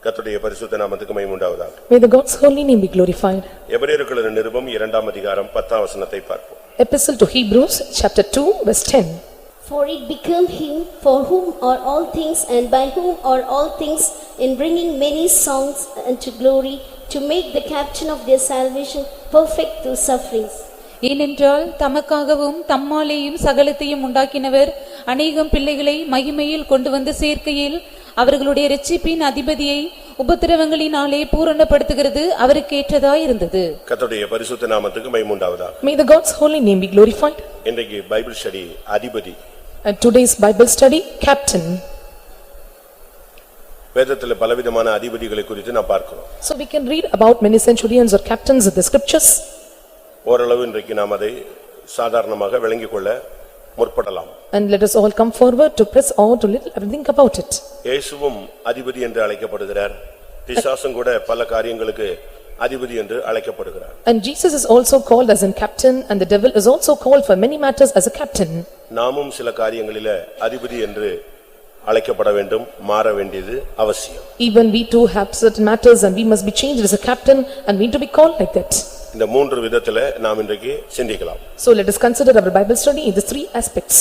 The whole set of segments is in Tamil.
கர்த்தருடைய பரிசுத்த நாமத்துக்கு மகிமை உண்டாவதாக. May the God's holy name be glorified. எபிரேயருக்கு நிருபம் 2ஆம் அதிகாரம் 10ஆம் வசனத்தை பார்ப்போம். Epistle to Hebrews chapter 2 verse 10. For it became him for whom are all things and by whom are all things, in bringing many songs unto glory, to make the captain of their salvation perfect through sufferings. ஏனென்றால் தமக்காகவும் தம்மாலேயும் சகலத்தையும் உண்டாக்கினவர் அநேகம் பிள்ளைகளை மகிமையில் கொண்டு வந்து சேர்க்கையில் அவர்களுடைய இரட்சிப்பின் அதிபதியை உபத்திரவங்களினாலே பூரணப்படுத்துகிறது அவருக்கு ஏற்றதாய் இருந்தது. கர்த்தருடைய பரிசுத்த நாமத்துக்கு மகிமை உண்டாவதாக. May the God's holy name be glorified. இன்றைக்கு பைபிள் ஸ்டடி அதிபதி. And today's Bible study captain. வேதத்தில் பலவிதமான அதிபதிகளை குறித்து நாம் பார்க்கிறோம். So we can read about many centurions or captains in the scriptures. ஓரளவு இன்றைக்கு நாம் அதை சாதாரணமாக விளங்கிக் கொள்ள முற்படலாம். And let us all come forward to press on to little think about it. இயேசுவும் அதிபதி என்று அழைக்கப்படுகிறார். பிசாசும் கூட பல காரியங்களுக்கு அதிபதி என்று அழைக்கப்படுகிறார். And Jesus is also called as a captain and the devil is also called for many matters as a captain. நாமும் சில காரியங்களிலே அதிபதி என்று அழைக்கப்பட வேண்டும், மாற வேண்டியது அவசியம். Even we too have certain matters and we must be changed as a captain and need to be called like that. இந்த மூன்று விதத்திலே நாம் இன்றைக்கு சிந்திக்கலாம். So let us consider our Bible study in the three aspects.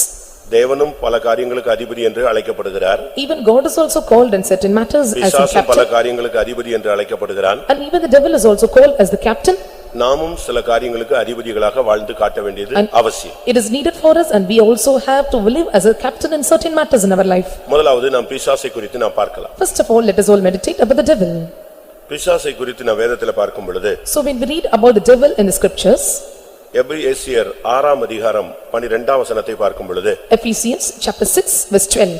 தேவனும் பல காரியங்களுக்கு அதிபதி என்று அழைக்கப்படுகிறார். Even God is also called in certain matters as a பிசாசும் பல captain. காரியங்களுக்கு அதிபதி என்று அழைக்கப்படுகிறான். And even the devil is also called as the captain. நாமும் சில காரியங்களுக்கு அதிபதிகளாக வாழ்ந்து காட்ட வேண்டியது அவசியம். It is needed for us and we also have to live as a captain in certain matters in our life. முதலாவது நாம் பிசாசை குறித்து நாம் பார்க்கலாம். First of all, let us all meditate about the devil. பிசாசை குறித்து நாம் வேதத்தில் பார்க்கும் பொழுது So when we read about the devil in the scriptures, எபிரேயர் 6ஆம் அதிகாரம் 12ஆம் வசனத்தை பார்க்கும் பொழுது Ephesians chapter 6 verse 12.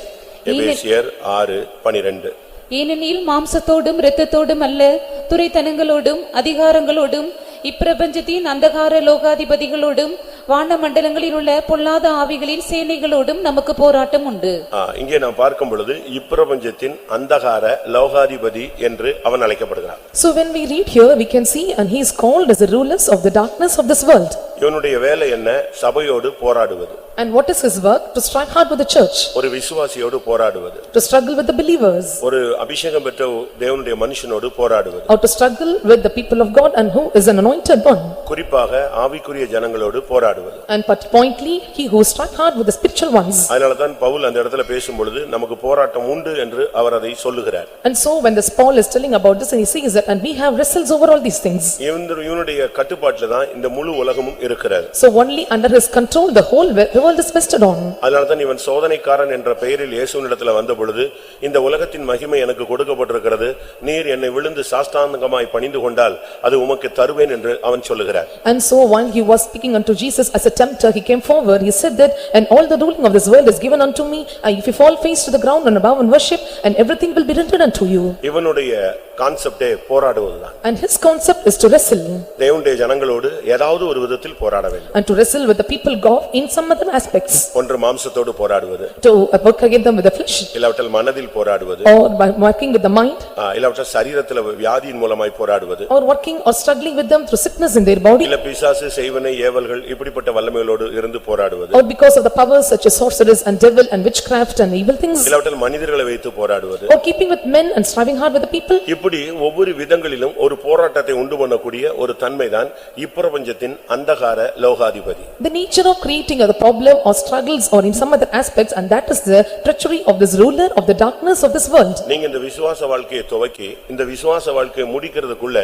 எபிரேயர் 6:12 ஏனெனில் மாம்சத்தோடும் இரத்தத்தோடும் அல்ல துரைத்தனங்களோடும் அதிகாரங்களோடும் இப்பிரபஞ்சத்தின் அந்தகார லோகாதிபதிகளோடும் வானமண்டலங்களில் உள்ள பொல்லாத ஆவிகளின் சேனைகளோடும் நமக்கு போராட்டம் உண்டு. இங்கே நாம் பார்க்கும் பொழுது இப்பிரபஞ்சத்தின் அந்தகார லோகாதிபதி என்று அவன் அழைக்கப்படுகிறான். So when we read here, we can see and he is called as the rulers of the darkness of this world. இவனுடைய வேலை என்ன? சபையோடு போராடுவது. And what is his work? To strike hard with the church. ஒரு விசுவாசியோடு போராடுவது. To struggle with the believers. ஒரு அபிஷேகம் பெற்ற தேவனுடைய மனுஷனோடு போராடுவது. Or to struggle with the people of God and who is an anointed one. குறிப்பாக ஆவிக்குரிய ஜனங்களோடு போராடுவது. And but pointly he who strike hard with the spiritual ones. அதனால தான் பவுல் அந்த இடத்துல பேசும் பொழுது நமக்கு போராட்டம் உண்டு என்று அவர் அதை சொல்லுகிறார். And so when this Paul is telling about this and he says that and we have wrestles over all these things. இவனுடைய கட்டுப்பாட்டில தான் இந்த முழு உலகமும் இருக்கிறது. So only under his control the whole world is vested on. அதனால தான் இவன் சோதனைக்காரன் என்ற பெயரில் இயேசுவினிடத்தில் வந்த பொழுது இந்த உலகத்தின் மகிமை எனக்கு கொடுக்கப்பட்டிருக்கிறது, நீர் என்னை விழுந்து சாஷ்டாங்கமாய் பணிந்து கொண்டால் அது உமக்கு தருவேன் என்று அவன் சொல்லுகிறார். And so while he was speaking unto Jesus as a tempter, he came forward, he said that and all the ruling of this world is given unto me, and if you fall face to the ground and bow and worship and everything will be rendered unto you. இவனுடைய கான்செப்டே போராடுவதுதான். And his concept is to wrestle. தேவனுடைய ஜனங்களோடு ஏதாவது ஒரு விதத்தில் போராட வேண்டும். And to wrestle with the people God in some other aspects. ஒன்று மாம்சத்தோடு போராடுவது. To work against them with the flesh. இல்லாவிட்டால் மனதில் போராடுவது. Or by working with the mind. இல்லாவிட்டால் சரீரத்தில் வியாதியின் மூலமாய் போராடுவது. Or working or struggling with them through sickness in their body. இல்ல பிசாசு செய்வனை ஏவல்கள் இப்படிப்பட்ட வல்லமைகளோடு இருந்து போராடுவது. Or because of the powers such as sorcerers and devil and witchcraft and evil things. இல்லாவிட்டால் மனிதர்களை வைத்து போராடுவது. Or keeping with men and striving hard with the people. இப்படி ஒவ்வொரு விதங்களிலும் ஒரு போராட்டத்தை உண்டு பண்ணக்கூடிய ஒரு தன்மைதான் இப்பிரபஞ்சத்தின் அந்தகார லோகாதிபதி. The nature of creating a problem or struggles or in some other aspects, and that is the treachery of this ruler of the darkness of this world. நீங்க இந்த விசுவாச வாழ்க்கையை துவக்கி இந்த விசுவாச வாழ்க்கையை முடிக்கிறதுக்குள்ள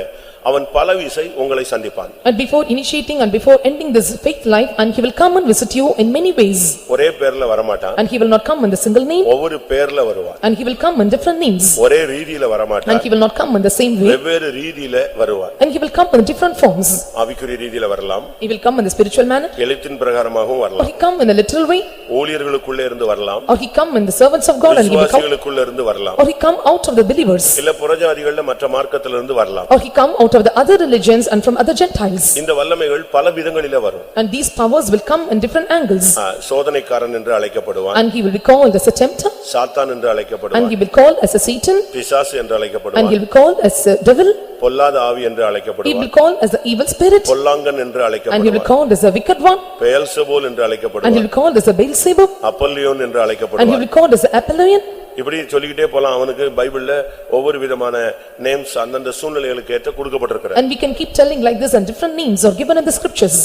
அவன் பல விசை உங்களை சந்திப்பான். And before initiating and before ending this faith life, and he will come and visit you in many ways. ஒரே பேர்ல வரமாட்டான். And he will not come in the single name. ஒவ்வொரு பேர்ல வருவான். And he will come in different names. ஒரே ரீதியில வரமாட்டான். And he will not come in the same way. வெவ்வேறு ரீதியில வருவான். And he will come in different forms. ஆவிக்குரிய ரீதியில வரலாம். He will come in the spiritual manner. எழுத்தின் பிரகாரமாகவும் Or வரலாம். he come in a literal way. ஊழியர்களுக்குள்ள இருந்து வரலாம். Or he come in the servants of God and he will come. விசுவாசிகளுக்குள்ள இருந்து வரலாம். Or he come out of the believers. இல்ல புறஜாதிகள மற்ற மார்க்கத்திலிருந்து இருந்து வரலாம். Or he come out of the other religions and from other Gentiles. இந்த வல்லமைகள் பல விதங்களிலே வரும். And these powers will come in different angles. சோதனைக்காரன் என்று அழைக்கப்படுவான். And he will be called as a tempter. சாத்தான் என்று அழைக்கப்படுவான். And he will be called as a Satan. பிசாசு என்று And அழைக்கப்படுவான். he will be called as a devil. பொல்லாத ஆவி என்று He will அழைக்கப்படுவான். be called as the evil spirit. பொல்லாங்கன் என்று And he will be அழைக்கப்படுவான். called as a wicked one. Beelzebul என்று And he will அழைக்கப்படுவான். be called as a Beelzebub. அப்பல்லியோன் என்று And he will அழைக்கப்படுவான். be called as a Apollyon. இப்படி சொல்லிக்கிட்டே போலாம். அவனுக்கு பைபிள்ல ஒவ்வொரு விதமான நேம்ஸ் அந்தந்த சூழ்நிலைகளுக்கு ஏற்ற கொடுக்கப்பட்டிருக்கிறது. And we can keep telling like this and different names are given in the scriptures.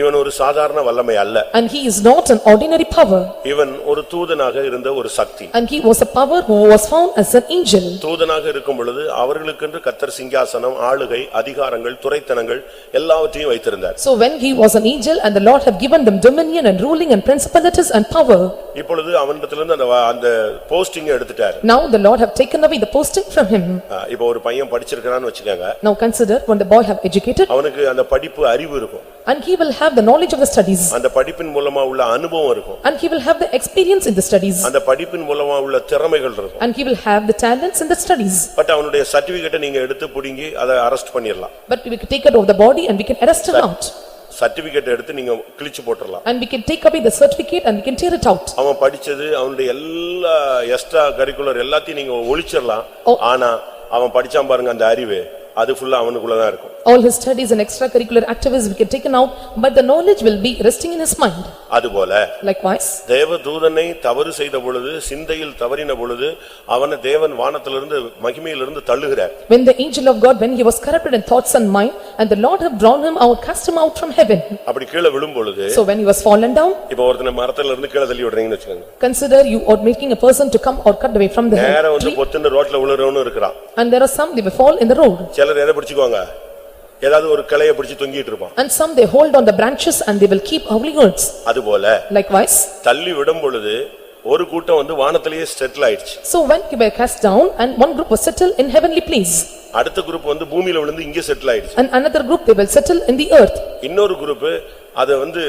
இவன் ஒரு சாதாரண வல்லமை அல்ல. And he is not an ordinary power. இவன் ஒரு தூதனாக இருந்த ஒரு சக்தி. And he was a power who was found as an angel. தூதனாக இருக்கும் பொழுது அவர்களுக்கென்று கர்த்தர் சிங்காசனம், ஆளுகை, அதிகாரங்கள், துரைத்தனங்கள் எல்லாவற்றையும் வைத்திருந்தார். So when he was an angel and the Lord have given them dominion and ruling and principalities and power. இப்பொழுது அவனிடத்திலிருந்து அந்த போஸ்டிங் எடுத்துட்டார். Now the Lord have taken away the posting from him. இப்போ ஒரு பையன் படிச்சிருக்கான்னு வெச்சுக்கங்க. Now consider when the boy have educated. அவனுக்கு அந்த படிப்பு அறிவு இருக்கும். And he will have the knowledge of the studies. அந்த படிப்பின் மூலமா உள்ள அனுபவம் இருக்கும். And he will have the experience in the studies. அந்த படிப்பின் மூலமா உள்ள திறமைகள் இருக்கும். And he will have the talents in the studies. But அவனுடைய சர்டிபிகேட்டை நீங்க எடுத்து புடிங்கி அதை அரெஸ்ட் பண்ணிரலாம். But we can take it of the body and we can arrest him out. Certificate எடுத்து நீங்க கிழிச்சு போட்டுறலாம். And we can take away the certificate and we can tear it out. அவன் படிச்சது அவனுடைய எல்லா எக்ஸ்ட்ரா கரிக்குலர் எல்லாத்தையும் நீங்க ஒளிச்சிரலாம். ஆனா அவன் படிச்சான் பாருங்க அந்த அறிவு அது ஃபுல்லா அவனுக்குள்ள தான் இருக்கும். All his studies and extracurricular activities we can taken out, but the knowledge will be resting in his mind. அதுபோல Likewise, தேவதூதனை தவறு செய்த பொழுது, சிந்தையில் தவறின பொழுது அவனை தேவன் வானத்திலிருந்து மகிமையிலிருந்து தள்ளுகிறார். when the angel of God, when he was corrupted in thoughts and mind, and the Lord have drawn him out, cast him out from heaven. அப்படி கீழே விழும் பொழுது, So when he was fallen down, இப்போ ஒருத்தனை மரத்துல இருந்து கீழே தள்ளி விடுறீங்கன்னு வெச்சுக்கங்க. consider you are making a person to come or cut away from the நேரா வந்து tree. பொத்துன்னு ரோட்ல விழுறவனும் இருக்கிறான். And there are some, they will fall in the road. சிலர் எதை பிடிச்சுக்குவாங்க, ஏதாவது ஒரு கிளையை பிடிச்சு தொங்கிட்டு இருப்பான். And some they hold on the branches and they will keep holy words. அதுபோல Likewise, தள்ளி விடும் பொழுது ஒரு கூட்டம் வந்து வானத்திலேயே செட்டில் ஆயிடுச்சு. so when he was cast down and one group was settled in heavenly place. அடுத்த குரூப் வந்து பூமியில விழுந்து இங்கே செட்டில் ஆயிடுச்சு. And another group they will settle in the earth. இன்னொரு குரூப் அத வந்து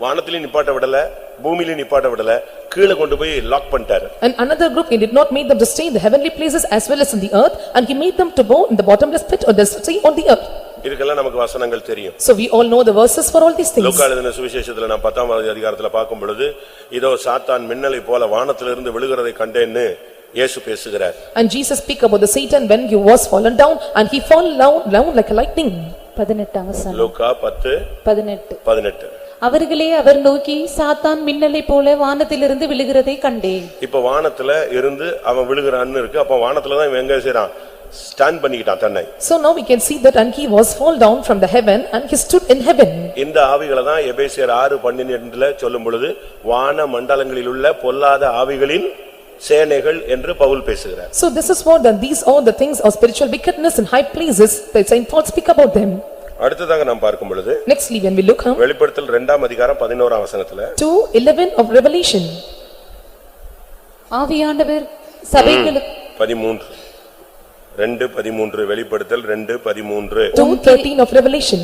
வானத்திலே நிப்பாட்ட விடல, பூமியிலே நிப்பாட்ட விடல, கீழே கொண்டு போய் லாக் பண்ணிட்டாரு. And another group he did not make them to stay in the heavenly places as well as in the earth, and he made them to go in the bottomless pit or the stay on the earth. இதுக்கெல்லாம் நமக்கு வசனங்கள் தெரியும். So we all know the verses for all these things. லூக்கா எழுதின சுவிசேஷத்துல நான் 10ஆம் அதிகாரத்துல பார்க்கும் பொழுது இதோ சாத்தான் மின்னலை போல வானத்திலிருந்து விழுகிறதை கண்டேன்னு இயேசு பேசுகிறார். And Jesus speak about the Satan when he was fallen down and he fall down like a lightning. 18 வசனம். லூக்கா 10:18. அவர்களே அவர் நோக்கி, சாத்தான் மின்னலை போல வானத்திலிருந்து விழுகிறதை கண்டேன். இப்ப வானத்துல இருந்து அவன் விழுகிறான்னு இருக்கு. அப்ப வானத்துல தான் இவன் எங்க செய்றான், ஸ்டாண்ட் பண்ணிக்கிட்டான் தன்னை. So now we can see that and he was fall down from the heaven and he stood in heaven. இந்த ஆவிகளை தான் எபேசியர் 6:12ல சொல்லும் பொழுது வான மண்டலங்களில் உள்ள பொல்லாத ஆவிகளின் சேனைகள் என்று பவுல் பேசுகிறார். So this is what and these are the things of spiritual wickedness in high places that Saint Paul speak about them. அடுத்ததாக நாம் பார்க்கும் பொழுது Nextly when we look வெளிப்படுத்தல் 2ஆம் அதிகாரம் 11ஆம் வசனத்துல 2:11 of Revelation. ஆவியானவர் சபைகளுக்கு 2:13 வெளிப்படுத்தல் 2:13 2:13 of Revelation.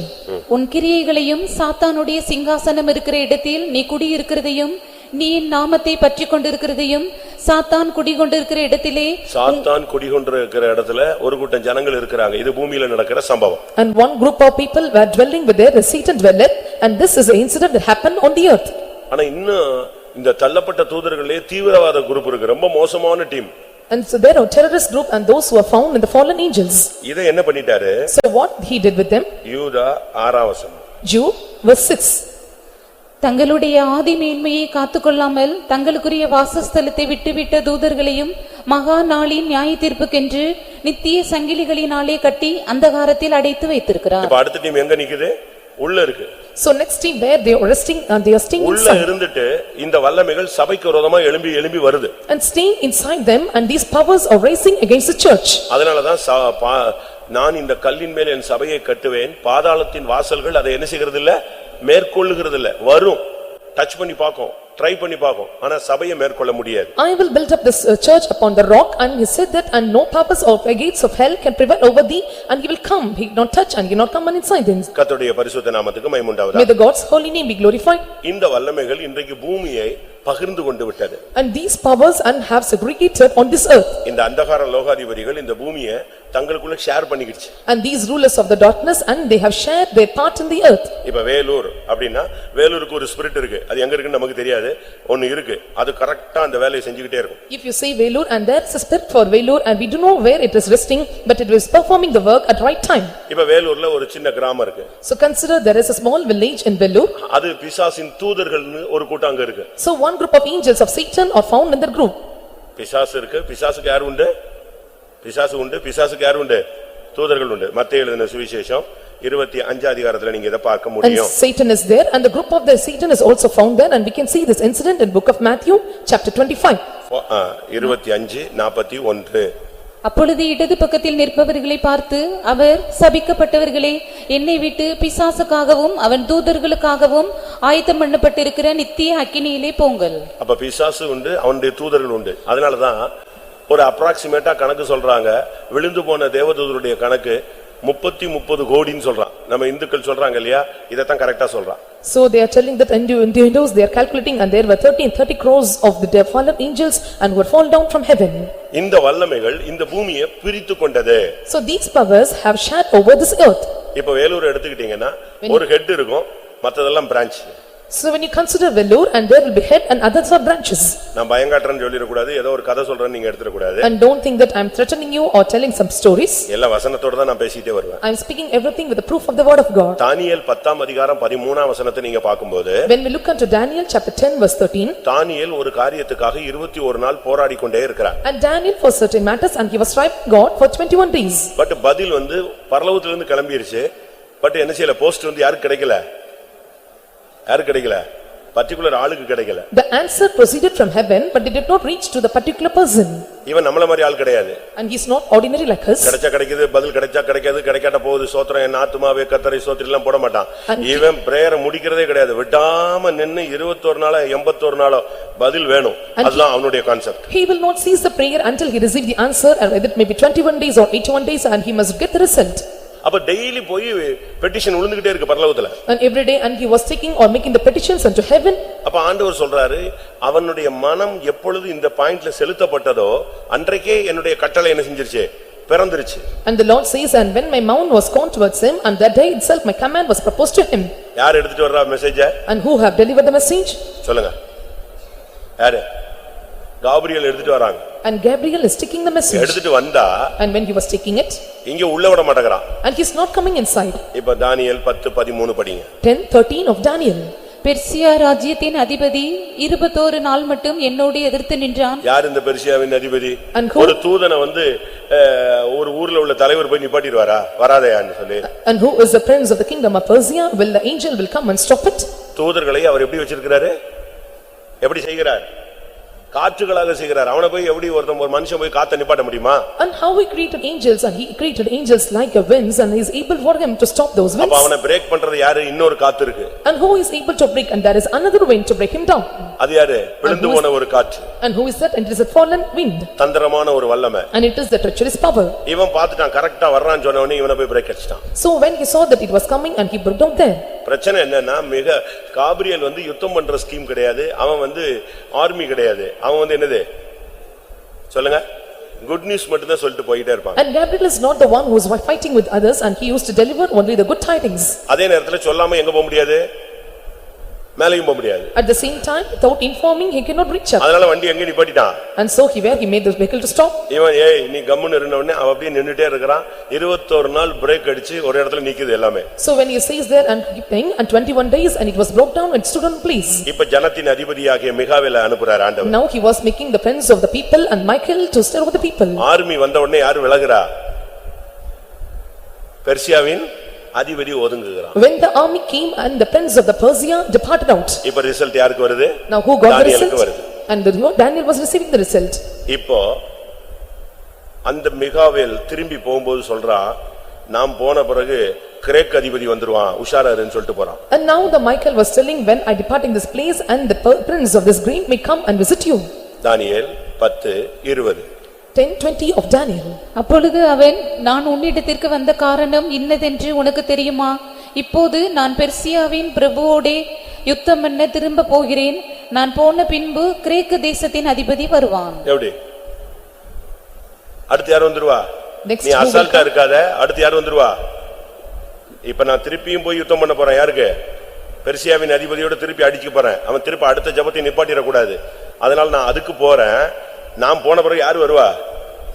உன் கிரியைகளையும் சாத்தானுடைய சிங்காசனம் இருக்கிற இடத்தில் நீ குடியிருக்கிறதையும் நீ என் நாமத்தை பற்றிக் கொண்டிருக்கிறதையும் சாத்தான் குடிகொண்டிருக்கிற இடத்திலே சாத்தான் குடிகொண்டிருக்கிற இடத்துல ஒரு கூட்டம் ஜனங்கள் இருக்கிறாங்க. இது பூமியில நடக்கிற சம்பவம். And one group of people were dwelling with there, the Satan dwelleth, and this is the incident that happened on the earth. ஆனா இன்னும் இந்த தள்ளப்பட்ட தூதர்களே தீவிரவாத குரூப் இருக்கு, ரொம்ப மோசமான team. And so there are terrorist group and those who are found in the fallen angels. இதை என்ன பண்ணிட்டாரு? So what he did with them? யூதா 6ஆம் வசனம். Jude verse 6. தங்களுடைய ஆதி மேன்மையை காத்துக்கொள்ளாமல் தங்களுக்குரிய வாசஸ்தலத்தை விட்டுவிட்ட தூதர்களையும் மகா நாளின் நியாய தீர்ப்புக்கென்று நித்திய சங்கிலிகளினாலே கட்டி அந்தகாரத்தில் அடைத்து வைத்திருக்கிறார். இப்ப அடுத்த டீம் எங்க நிக்குது? உள்ள இருக்கு. So next team where they are resting and they are staying உள்ள inside. இருந்துட்டு இந்த வல்லமைகள் சபைக்கு விரோதமா எழும்பி வருது. And staying inside them and these powers are rising against the church. அதனால தான் நான் இந்த கல்லின் மேல் என் சபையை கட்டுவேன், பாதாளத்தின் வாசல்கள் அதை என்ன செய்கிறது இல்ல, மேற்கொள்ளுகிறது இல்ல. வரும், டச் பண்ணி பாக்கும், ட்ரை பண்ணி பாக்கும், ஆனா சபையை மேற்கொள்ள முடியாது. I will build up this church upon the rock, and he said that and no purpose of the gates of hell can prevail over thee, and he will come, he will not touch and he will not come inside them. கர்த்தருடைய பரிசுத்த நாமத்துக்கு மகிமை உண்டாவதாக. May the God's holy name be glorified. இந்த வல்லமைகள் இன்றைக்கு பூமியை பகிர்ந்து கொண்டு விட்டது. And these powers and have segregated on this earth. இந்த அந்தகார லோகாதிபதிகள் இந்த பூமியை தங்களுக்குள்ள share பண்ணிக்கிடுச்சு. And these rulers of the darkness and they have shared their part in the earth. இப்ப வேலூர் அப்படினா வேலூருக்கு ஒரு ஸ்பிரிட் இருக்கு, அது எங்க இருக்குன்னு நமக்கு தெரியாது, ஒன்னு இருக்கு, அது கரெக்ட்டா அந்த வேலையை செஞ்சிட்டே இருக்கும். If you say Velur and there is a spirit for Velur and we do know where it is resting, but it is performing the work at right time. இப்ப வேலூர்ல ஒரு சின்ன கிராமம் இருக்கு. So consider there is a small village in Velur. அது பிசாசின் தூதர்கள்னு ஒரு கூட்டம் அங்க இருக்கு. So one group of angels of Satan are found in that group. பிசாசு இருக்கு, பிசாசுக்கு யார் உண்டு? பிசாசு உண்டு, பிசாசுக்கு யார் உண்டு? தூதர்கள் உண்டு. மத்தேயு எழுதின சுவிசேஷம் 25 அதிகாரத்துல நீங்க இத பார்க்க And முடியும். Satan is there and the group of the Satan is also found there, and we can see this incident in book of Matthew chapter 25. 25:41. அப்பொழுது இடது பக்கத்தில் நிற்பவர்களை பார்த்து அவர், சபிக்கப்பட்டவர்களே, என்னை விட்டு பிசாசுக்காகவும் அவன் தூதர்களுக்காகவும் ஆயத்தம் பண்ணப்பட்டிருக்கிற நித்திய அக்கினியிலே போங்கள். அப்ப பிசாசு உண்டு, அவனுடைய தூதர்கள் உண்டு. அதனாலதான் ஒரு அப்ராக்சிமேட்டா கணக்கு சொல்றாங்க. விழுந்து போன தேவதூதருடைய கணக்கு 30 கோடின்னு சொல்றான். நம்ம இந்துக்கள் சொல்றாங்க இல்லையா, இதத்தான் கரெக்டா சொல்றான். So they are telling that in the Hindus they are calculating, and there were 30 crores of the fallen angels and who had fallen down from heaven. இந்த வல்லமைகள் இந்த பூமியை பிரித்து கொண்டது. So these powers have shared over this earth. இப்ப வேலூர் எடுத்துக்கிட்டீங்கன்னா ஒரு ஹெட் இருக்கும், மத்ததெல்லாம் branch. So when you consider Vellore, and there will be head and others are branches. நான் பயங்காட்டறேன்னு சொல்லிர கூடாது, ஏதோ ஒரு கதை சொல்றேன்னு நீங்க எடுத்துற கூடாது. And don't think that I am threatening you or telling some stories. எல்லா வசனத்தோட தான் நான் பேசிட்டே வருவேன். I am speaking everything with the proof of the word of God. தானியேல் 10ஆம் அதிகாரம் 13ஆம் வசனத்தை நீங்க பாக்கும்போது, When we look into Daniel chapter 10 verse 13, தானியேல் ஒரு காரியத்துக்காக 21 நாள் போராடி கொண்டே இருக்கிறான். and Daniel for certain matters, and he was striving God for 21 days. But பதில் வந்து பரலோகத்துல இருந்து கிளம்பிருச்சு. பட் என்ன செய்யல, போஸ்ட் வந்து யாருக்கு கிடைக்கல? யாருக்கு கிடைக்கல? பர்టిక్యులர் ஆளுக்கு கிடைக்கல. The answer proceeded from heaven, but it did not reach to the particular person. இவன் நம்மள மாதிரி ஆள் கிடையாது. And he is not ordinary like us. கிடைச்சா கிடைக்குது, பதில் கிடைச்சா கிடைக்காது, கிடைக்காட்ட போகுது, ஸ்தோத்திரம் என் ஆத்துமாவே கர்த்தரை ஸ்தோத்திரலாம் போட மாட்டான். இவன் பிரேயரை முடிக்கிறதே கிடையாது. விடாம நின்னு 21 நாளோ 81 நாளோ பதில் வேணும். அதுதான் அவனுடைய concept. He will not cease the prayer until he receive the answer, and whether it may be 21 days or 81 days, and he must get the result. அப்ப டெய்லி போய் பெட்டிஷன் விழுந்துகிட்டே இருக்கு பரலோகத்துல. And every day, and he was taking or making the petitions unto heaven. அப்ப ஆண்டவர் சொல்றாரு, அவனுடைய மனம் எப்பொழுது இந்த பாயிண்ட்ல செலுத்தப்பட்டதோ அன்றைக்கே என்னுடைய கட்டளை என்ன செஞ்சிருச்சு? பிறந்திருச்சு. And the Lord says, and when my mouth was gone towards him, and that day itself my command was proposed to him. யார் எடுத்துட்டு வர்றா message? And who have delivered the message? சொல்லுங்க. யாரு? காபிரியல் எடுத்துட்டு வராங்க. And Gabriel is taking the message. எடுத்துட்டு வந்தா, And when he was taking it, இங்க உள்ள விட மாட்டேங்கறான். and he is not coming inside. இப்ப தானியேல் 10:13 படிங்க. 10:13 of Daniel. பெர்சியா ராஜ்யத்தின் அதிபதி 21 நாள் மட்டும் என்னோடு எதிர்த்து நின்றான். யார் இந்த பெர்சியாவின் அதிபதி? And who? ஒரு தூதனை வந்து ஒரு ஊர்ல உள்ள தலைவர் போய் நிப்பாட்டிடுவாரா? வராதேன்னு சொல்லி. And who is the prince of the kingdom of Persia? Will the angel will come and stop it? தூதர்களை அவர் எப்படி வச்சிருக்கிறாரு? எப்படி செய்கிறார்? காற்றுகளாக செய்கிறார். அவனை போய் எப்படி ஒரு மனுஷன் போய் காத்த நிப்பாட்ட முடியுமா? And how he created angels, and he created angels like a winds, and he is able for him to stop those winds. அப்ப அவனை பிரேக் பண்றது யாரு? இன்னொரு காத்து இருக்கு. And who is able to break, and there is another wind to break him down. அது யாரு? விழுந்து போன ஒரு காற்று. And who is that? And it is a fallen wind. தந்திரமான ஒரு வல்லமை. And it is the treacherous power. இவன் பார்த்துட்டான், கரெக்டா வர்றான்னு சொன்ன உடனே இவனை போய் பிரேக் அடிச்சிட்டான். So when he saw that it was coming, and he broke down there. பிரச்சனை என்னன்னா, மிக காபிரியல் வந்து யுத்தம் பண்ற ஸ்கீம் கிடையாது. அவன் வந்து ஆர்மி கிடையாது. அவன் வந்து என்னது சொல்லுங்க, குட் நியூஸ் மட்டும் தான் சொல்லிட்டு போயிட்டே இருப்பான். And Gabriel is not the one who is fighting with others, and he used to deliver only the good tidings. அதே நேரத்துல சொல்லாம எங்க போக முடியாது? மேலையும் போக முடியாது. At the same time, without informing, he cannot reach up. அதனால வண்டி எங்க நிப்பாட்டிட்டான். And so he made the vehicle to stop. இவன் ஏய் நீ கம்முன்னு இருந்த உடனே அவன் அப்படியே நின்னுட்டே இருக்கறான். 21 நாள் பிரேக் அடிச்சு ஒரு இடத்துல நிக்குது எல்லாமே. So when he says there and keeping and 21 days, and it was broke down and stood on place. இப்ப ஜனத்தின் அதிபதியாகிய மிகாவேலை அனுப்புறார் ஆண்டவர். Now he was making the prince of the people and Michael to stir over the people. Army வந்த உடனே யார் விலகுறா? பெர்சியாவின் அதிபதி ஒதுங்குகிறான். When the army came, and the prince of the Persia departed out. இப்ப ரிசல்ட் யாருக்கு வருது? Now who got the தானியேலுக்கு result? வருது. And Daniel was receiving the result. இப்போ அந்த மிகாவேல் திரும்பி போகும்போது சொல்றான், நாம் போன பிறகு கிரேக் அதிபதி வந்துருவான், உஷாராருன்னு சொல்லிட்டு போறான். And now the Michael was telling, when I departing this place, and the prince of this green may come and visit you. Daniel 10:20. 10:20 of Daniel. அப்பொழுது அவன், நான் உன்னிடத்திற்கு வந்த காரணம் இன்னதென்று உனக்கு தெரியுமா? இப்போது நான் பெர்சியாவின் பிரபுவோடே யுத்தம் பண்ண திரும்ப போகிறேன். நான் போன பின்பு கிரேக்க தேசத்தின் அதிபதி வருவான். எப்படி? அடுத்து யார் வந்துருவா? Next நீ அசால்ட்டா இருக்காத, அடுத்து யார் வந்துருவா? இப்ப நான் திருப்பியும் போய் யுத்தம் பண்ண போறேன். யாருக்கு? பெர்சியாவின் அதிபதியோட திருப்பி அடிக்க போறேன். அவன் திருப்பி அடுத்த ஜெபத்தை நிப்பாட்டிட கூடாது. அதனால நான் அதுக்கு போறேன். நான் போன பிறகு யார் வருவா?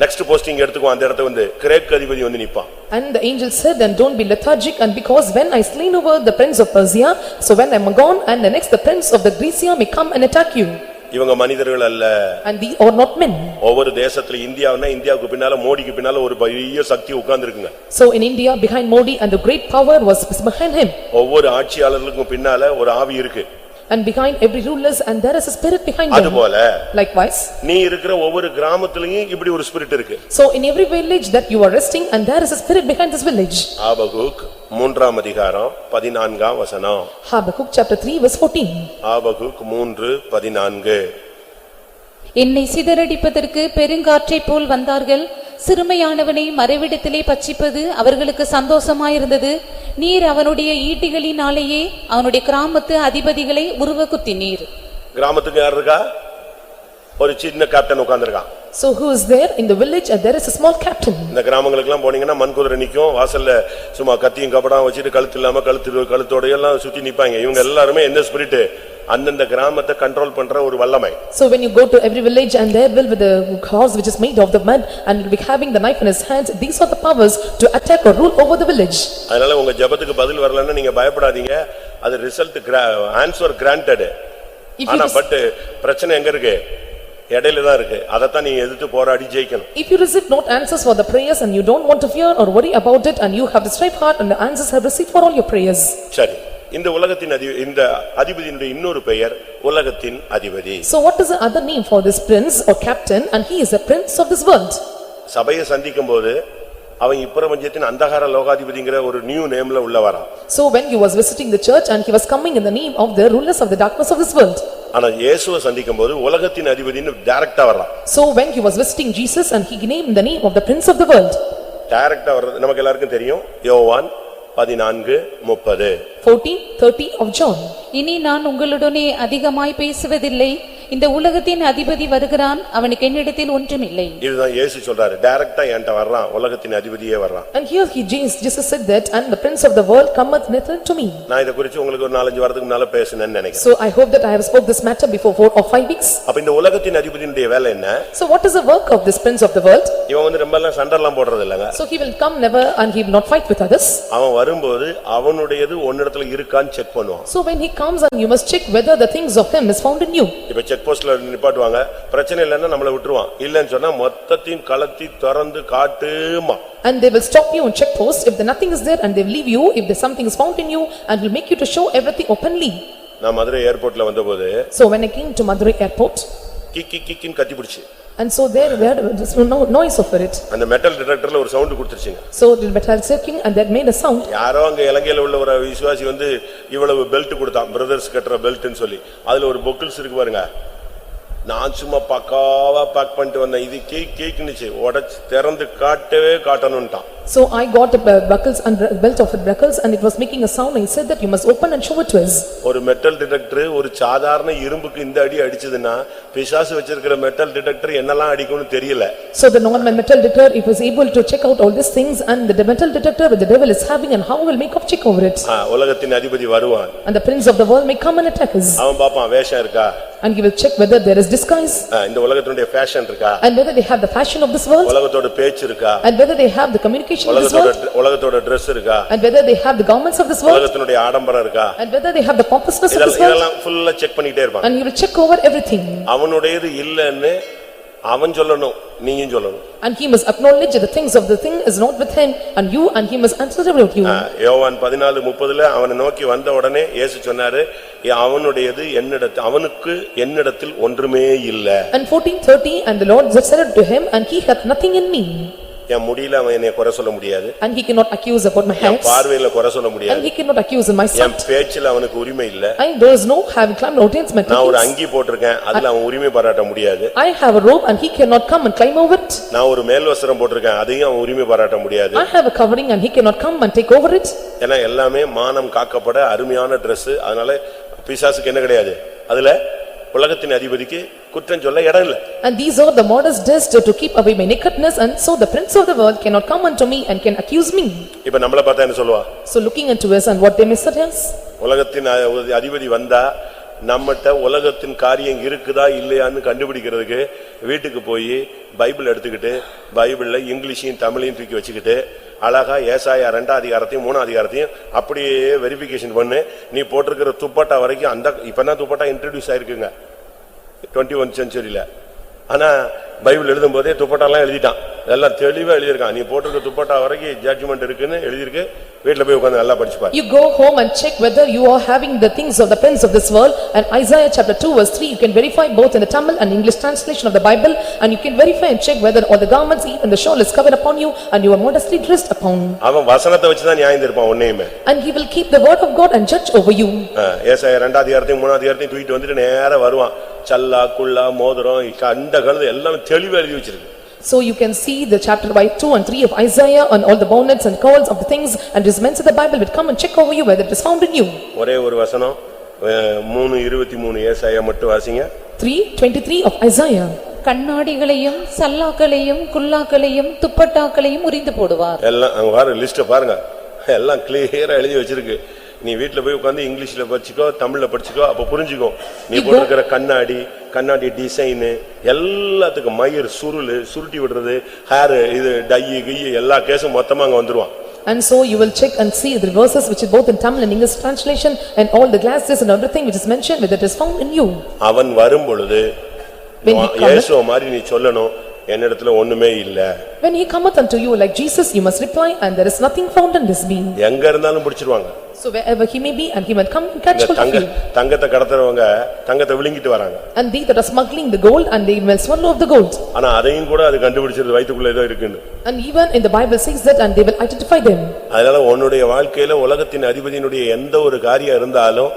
நெக்ஸ்ட் போஸ்டிங் எடுத்துக்கோ, அந்த இடத்தை வந்து கிரேக் அதிபதி வந்து நிப்பான். And the angel said, and don't be lethargic, and because when I slain over the prince of Persia, so when I am gone, and the next the prince of the Grecia may come and attack you. இவங்க மனிதர்கள் அல்ல. And these are not men. ஒவ்வொரு தேசத்துல இந்தியாவுன்னா இந்தியாவுக்கு பின்னால மோடிக்கு பின்னால ஒரு பெரிய சக்தி உட்கார்ந்திருக்குங்க. So in India behind Modi and the great power was behind him. ஒவ்வொரு ஆட்சியாளர்களுக்கும் பின்னால ஒரு ஆவி இருக்கு. And behind every rulers and there is a spirit behind them. அதுபோல Likewise. நீ இருக்கிற ஒவ்வொரு கிராமத்திலயும் இப்படி ஒரு ஸ்பிரிட் இருக்கு. So in every village that you are resting and there is a spirit behind this village. Habakkuk 3ஆம் அதிகாரம் 14ஆம் வசனம். Habakkuk chapter 3 verse 14. ஆபகுக் 3:14. என்னை சிதறடிப்பதற்கு பெருங்காற்றைப் போல் வந்தார்கள். சிறுமையானவனை மறைவிடத்திலே பட்சிப்பது அவர்களுக்கு சந்தோஷமாயிருந்தது. நீர் அவனுடைய ஈட்டிகளினாலேயே அவனுடைய கிராமத்து அதிபதிகளை உருவக்குத்தினீர். கிராமத்துக்கு யார் இருக்கா? ஒரு சின்ன captain உட்கார்ந்திருக்கான். So who is there in the village and there is a small captain. இந்த கிராமங்களுக்கு எல்லாம் போனீங்கன்னா மண் குதிரை நிக்கும், வாசல்ல சும்மா கத்தியும் கபடாம் வச்சிட்டு கழுத்து இல்லாம கழுத்தோட எல்லாம் சுத்தி நிப்பாங்க. இவங்க எல்லாருமே என்ன ஸ்பிரிட்? அந்தந்த கிராமத்தை கண்ட்ரோல் பண்ற ஒரு வல்லமை. So when you go to every village and there will be the horse which is made of the mud and will be having the knife in his hands, these are the powers to attack or rule over the village. அதனால உங்க ஜெபத்துக்கு பதில் வரலன்னா நீங்க பயப்படாதீங்க. அது ரிசல்ட் ஆன்சர் கிராண்டட். ஆனா பட் பிரச்சனை எங்க இருக்கு? இடையில தான் இருக்கு. அதத்தான் நீ எதிர்த்து போராடி ஜெயிக்கணும். If you receive not answers for the prayers and you don't want to fear or worry about it and you have the strive heart and the answers have received for all your prayers. சரி, இந்த உலகத்தின் இந்த அதிபதியினுடைய இன்னொரு பெயர் உலகத்தின் அதிபதி. So what is the other name for this prince or captain? And he is the prince of this world. சபையை சந்திக்கும்போது அவன் இப்பிரபஞ்சத்தின் அந்தகார லோகாதிபதிங்கிற ஒரு நியூ நேம்ல உள்ள வரான். So when he was visiting the church and he was coming in the name of the rulers of the darkness of this world. ஆனா இயேசுவை சந்திக்கும்போது உலகத்தின் அதிபதின்னு டைரக்டா வரான். So when he was visiting Jesus and he named the name of the prince of the world. டைரக்டா வர்றது நமக்கு எல்லாருக்கும் தெரியும். யோவான் 14:30. 14:30 of John. இனி நான் உங்களுடனே அதிகமாய் பேசுவதில்லை. இந்த உலகத்தின் அதிபதி வருகிறான், அவனுக்கு என்னிடத்தில் ஒன்றுமில்லை. இதுதான் இயேசு சொல்றாரு. டைரக்டா என்கிட்ட வர்றான், உலகத்தின் அதிபதியே வர்றான். And here Jesus said that and the prince of the world cometh near to me. நான் இத குறித்து உங்களுக்கு ஒரு 4-5 வாரத்துக்கு முன்னால பேசணும்னு நினைக்கிறேன். So I hope that I have spoke this matter before 4 or 5 weeks. அப்ப இந்த உலகத்தின் அதிபதியுடைய வேலை என்ன? So what is the work of this prince of the world? இவன் வந்து ரொம்ப எல்லாம் சண்டெல்லாம் போடுறது இல்லங்க. So he will come never and he will not fight with others. அவன் வரும்போது அவனுடையது ஒன்னிடத்துல இருக்கான்னு செக் பண்ணுவான். So when he comes and you must check whether the things of him is found in you. இப்ப செக் போஸ்ட்ல நிப்பாட்டுவாங்க. பிரச்சனை இல்லன்னா நம்மள விட்டுருவான். இல்லன்னு சொன்னா மொத்தத்தையும் கலத்தி திறந்து காட்டுமா. And they will stop you on check post if the nothing is there and they will leave you if there something is found in you and will make you to show everything openly. நான் மதுரை ஏர்போர்ட்ல வந்தபோது So when I came to Madurai airport கிக்கின்னு கத்தி பிடிச்சு. and so there was no noise of it. அந்த மெட்டல் டிடெக்டர்ல ஒரு sound கொடுத்துருச்சுங்க. So the metal circling and that made a sound. யாரோ அங்க இலங்கையில உள்ள ஒரு விசுவாசி வந்து இவ்வளவு பெல்ட் கொடுத்தான், பிரதர்ஸ் கட்டற பெல்ட்னு சொல்லி. அதுல ஒரு பொக்கிள்ஸ் இருக்கு பாருங்க. நான் சும்மா பக்காவா பேக் பண்ணிட்டு வந்தேன். இது கேக்குனுச்சு, உடைச்சு திறந்து காட்டவே காட்டணும்ட்டான். So I got the buckles and belt of the buckles and it was making a sound. He said that you must open and show it to us. ஒரு மெட்டல் டிடெக்டர் ஒரு சாதாரண இரும்புக்கு இந்த அடி அடிச்சதுன்னா பிசாசு வச்சிருக்கிற மெட்டல் டிடெக்டர் என்னெல்லாம் அடிக்கும்னு தெரியல. So the normal metal detector it was able to check out all these things and the metal detector with the devil is having and how will make up check over it. உலகத்தின் அதிபதி வருவான். And the prince of the world may come and attack us. அவன் பாப்பான் வேஷம் இருக்கா? And he will check whether there is disguise. இந்த உலகத்தினுடைய ஃபேஷன் இருக்கா? And whether they have the fashion of this world. உலகத்தோட பேச்சு இருக்கா? And whether they have the communication of this world. உலகத்தோட Dress இருக்கா? And whether they have the garments of this world. உலகத்தினுடைய ஆடம்பரம் இருக்கா? And whether they have the pompousness of this world. இதெல்லாம் ஃபுல்லா செக் பண்ணிட்டே இருப்பான். And he will check over everything. அவனுடையது இல்லன்னு அவன் சொல்லணும், நீயும் சொல்லணும். And he must acknowledge that the things of the thing is not with him and you and he must answer about you. யோவான் 14:30 அவனை நோக்கி வந்த உடனே இயேசு சொன்னாரு, அவனுடையது அவனுக்கு என்னிடத்தில் ஒன்றுமே இல்ல. And 14:30 and the Lord said to him and he hath nothing in me. என் முடியல அவன் என்னை குறை சொல்ல முடியாது. And he cannot accuse about my N hands. பார்வையில குறை சொல்ல And முடியாது. he cannot accuse in my N sight. பேச்சில அவனுக்கு உரிமை இல்ல. And there is no having climb mountains my நான் ஒரு things. அங்கி போட்டிருக்கேன், அதுல அவன் உரிமை பாராட்ட முடியாது. I have a robe and he cannot come and climb over it. நான் ஒரு மேல் வஸ்திரம் போட்டிருக்கேன், அதையும் அவன் உரிமை பாராட்ட முடியாது. I have a covering and he cannot come and take over it. ஏன்னா எல்லாமே மானம் காக்கப்பட அருமையான Dress. அதனால பிசாசுக்கு என்ன கிடையாது, அதுல உலகத்தின் அதிபதிக்கு குற்றம் சொல்ல இடம் இல்ல. And these are the modest dressed to keep away my nakedness and so the prince of the world cannot come unto me and can accuse me. இப்ப நம்மள பார்த்தா என்ன சொல்லுவா? So looking unto us and what they may say us. உலகத்தின் அதிபதி வந்தா நம்மட்ட உலகத்தின் காரியம் இருக்குதா இல்லையான்னு கண்டுபிடிக்கிறதுக்கு வீட்டுக்கு போய் பைபிள் எடுத்துக்கிட்டு பைபிள்ல இங்கிலீஷையும் தமிழையும் தூக்கி வச்சுக்கிட்டு அழகா ஏசாயா 2ஆம் அதிகாரத்தையும் 3ஆம் அதிகாரத்தையும் அப்படியே வெரிஃபிகேஷன் பண்ணு. நீ போட்டிருக்கிற துப்பட்டா வரைக்கும் அந்த இப்பதான் துப்பட்டா இன்ட்ரோடியூஸ் ஆயிருக்குங்க. 21st centuryல. ஆனா பைபிள் எழுதும் போதே துப்பட்டாலாம் எழுதிட்டான். எல்லாம் தெளிவா எழுதியிருக்கான். நீ போட்டிருக்க துப்பட்டா வரைக்கும் ஜட்ஜ்மெண்ட் இருக்குன்னு எழுதியிருக்கு. வீட்டுல போய் உட்கார்ந்து நல்லா படிச்சு பாரு. You go home and check whether you are having the things of the prince of this world, and Isaiah chapter 2 verse 3 you can verify both in the Tamil and English translation of the Bible, and you can verify and check whether all the garments even the shawl is covered upon you and you are modestly dressed upon. அவன் வசனத்தை வச்சு தான் நியாயம் தீர்ப்பான் உன்னையுமே. And he will keep the word of God and judge over you. ஏசாயா 2வது அதிகாரத்தையும் 3வது அதிகாரத்தையும் தூக்கிட்டு வந்துட்டு நேரா வருவான். சல்லா குல்லா மோதிரம் கண்ட கழுது எல்லாம் தெளிவா எழுதி வச்சிருக்கு. So you can see the chapter by 2 and 3 of Isaiah on all the bonnets and calls of the things, and his men of the Bible will come and check over you whether it is found in you. ஒரே ஒரு வசனம் 3:23 ஏசாயா மட்டும் வாசிங்க. 3:23 of Isaiah. கண்ணாடிகளையும் சல்லாக்களையும் குல்லாக்களையும் துப்பட்டாக்களையும் உரிந்து போடுவார். எல்லாம் அங்க பாரு லிஸ்ட் பாருங்க. எல்லாம் கிளியரா எழுதி வச்சிருக்கு. நீ வீட்டுல போய் உட்கார்ந்து இங்கிலீஷ்ல படிச்சுக்கோ, தமிழ்ல படிச்சுக்கோ, அப்ப புரிஞ்சுக்கோ. நீ போட்டுக்கிற கண்ணாடி டிசைன் எல்லாத்துக்கும் மயிர் சுருட்டி விடுறது, ஹேர் இது டை கிய் எல்லா கேஸும் மொத்தமா அங்க வந்துருவான். And so you will check and see the verses which is both in Tamil and English translation, and all the glasses and everything which is mentioned whether it is found in you. அவன் வரும் பொழுது இயேசு மாதிரி நீ சொல்லணும், என்னிடத்துல ஒண்ணுமே இல்ல. When he cometh unto you like Jesus, you must reply, and there is nothing found in this being. எங்க இருந்தாலும் பிடிச்சிடுவாங்க. So wherever he may be, and he might come and catch hold of you. தங்கத்தை கடத்துறவங்க தங்கத்தை விழுங்கிட்டு வராங்க. And they that are smuggling the gold, and they will swallow of the gold. ஆனா அதையும் கூட அது கண்டுபிடிச்சிருது வயித்துக்குள்ள ஏதோ இருக்குன்னு. And even in the Bible says that, and they will identify them. அதனால உன்னுடைய வாழ்க்கையில உலகத்தின் அதிபதியினுடைய எந்த ஒரு காரியம் இருந்தாலும்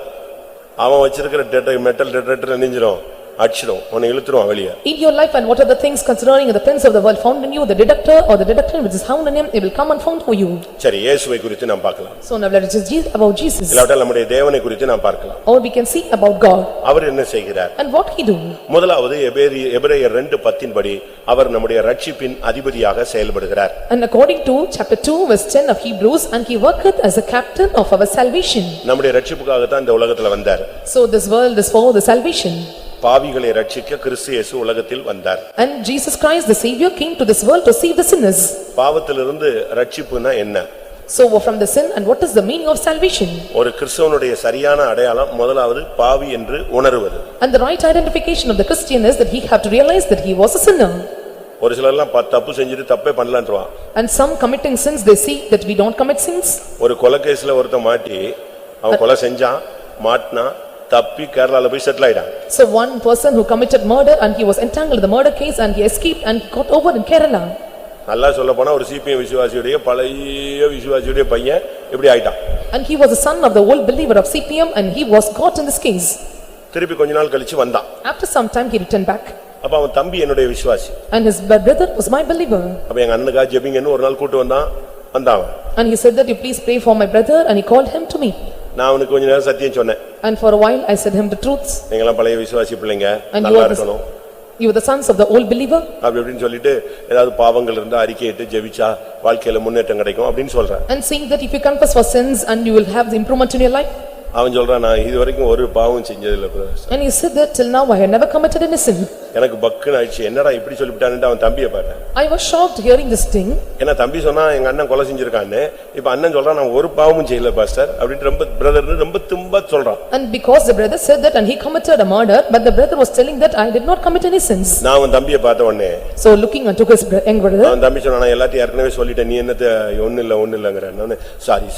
அவன் வச்சிருக்கிற மெட்டல் டிடெக்டர் நெஞ்சிரும் அடிச்சிடும், உன்னை இழுத்துருவான் வெளியே. In your life, and what are the things concerning the prince of the world found in you, the detector or the detector which is found in him, it will come and found for you. சரி, இயேசுவை குறித்து நாம் பார்க்கலாம். So now let us just about Jesus. இல்லாவிட்டால் நம்முடைய தேவனை குறித்து நாம் பார்க்கலாம். Or we can see about God. அவர் என்ன செய்கிறார்? And what he do? முதலாவது எபிரேயர் 2:10 படி அவர் நம்முடைய ரட்சிப்பின் அதிபதியாக செயல்படுகிறார். And according to chapter 2 verse 10 of Hebrews, and he worketh as a captain of our salvation. நம்முடைய ரட்சிப்புக்காக தான் இந்த உலகத்துல வந்தார். So this world is for the salvation. பாவிகளை ரட்சிக்க கிறிஸ்து இயேசு உலகத்தில் வந்தார். And Jesus Christ the Savior came to this world to save the sinners. பாவத்திலிருந்து ரட்சிப்புனா என்ன? So from the sin, and what is the meaning of salvation? ஒரு கிறிஸ்தவனுடைய சரியான அடையாளம் முதலாவது பாவி என்று உணர்வது. And the right identification of the Christian is that he have to realize that he was a sinner. ஒரு சிலர்லாம் தப்பு செஞ்சிட்டு தப்பே பண்ணலன்றான். And some committing sins, they see that we don't commit sins. ஒரு கொலை கேஸ்ல ஒருத்தன் மாட்டி அவன் கொலை செஞ்சான், மாட்டினா, தப்பி கேரளால போய் செட்டில் ஆயிட்டான். So one person who committed murder, and he was entangled in the murder case, and he escaped and got over in Kerala. நல்லா சொல்ல போனா ஒரு சிபிஎம் விசுவாசியுடைய பழைய விசுவாசியுடைய பையன் இப்படி ஆயிட்டான். And he was the son of the old believer of CPM, and he was caught in this case. திருப்பி கொஞ்ச நாள் கழிச்சு வந்தான். After some time he returned back. அப்ப அவன் தம்பி என்னுடைய விசுவாசி. And his brother was my believer. அப்ப எங்க அண்ணனுக்கா ஜெபிங்கன்னு ஒரு நாள் கூட்டி வந்தான். And he said that you please pray for my brother, and he called him to me. நான் அவனுக்கு கொஞ்ச நேரம் சத்தியம் சொன்னேன். And for a while I said him the truths. நீங்கலாம் பழைய விசுவாசி பிள்ளைங்க, And நல்லா இருக்கணும். you are the sons of the old believer. அப்படினு சொல்லிட்டு ஏதாவது பாவங்கள் இருந்தா அறிக்கையிட்டு ஜெபிச்சா வாழ்க்கையில முன்னேற்றம் கிடைக்கும் அப்படினு சொல்றேன். And saying that if you confess for sins, and you will have the improvement in your life. அவன் சொல்றான், நான் இதுவரைக்கும் ஒரு பாவம் செஞ்சது இல்ல brother. And he said that till now I had never committed any sin. எனக்கு பக்குன்னு ஆயிடுச்சு, என்னடா இப்படி சொல்லிட்டான்னு அவன் தம்பியை பார்த்தேன். I was shocked hearing this thing. ஏன்னா தம்பி சொன்னா எங்க அண்ணன் கொலை செஞ்சிருக்கான்னு, இப்ப அண்ணன் சொல்றான் நான் ஒரு பாவமும் செய்யல பாஸ்டர் அப்படினு ரொம்ப பிரதர் ரொம்ப தும்பா சொல்றான். And because the brother said that, and he committed a murder, but the brother was telling that I did not commit any sins. நான் அவன் தம்பியை பார்த்த உடனே, So looking unto his young brother, அவன் தம்பி சொன்னா நான் எல்லாத்தையும் ஏற்கனவே சொல்லிட்டேன், நீ என்னத்த ஒண்ணு இல்லங்கற. நான்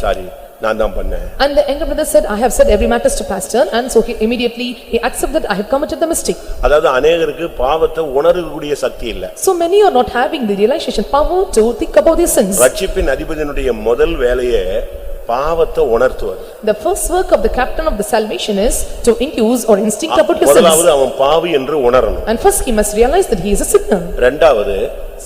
சாரி நான் தான் பண்ணேன். And the younger brother said, I have said every matters to pastor, and so he immediately accepted that I have committed the mistake. அதாவது अनेகருக்கு பாவத்தை உணரக்கூடிய சக்தி இல்ல. So many are not having the realization power to think about their sins. ரட்சிப்பின் அதிபதியினுடைய முதல் வேலையே பாவத்தை உணர்த்துவது. The first work of the captain of the salvation is to induce or instinct about his sins. முதலாவது அவன் பாவி என்று உணரணும். And first he must realize that he is a sinner. இரண்டாவது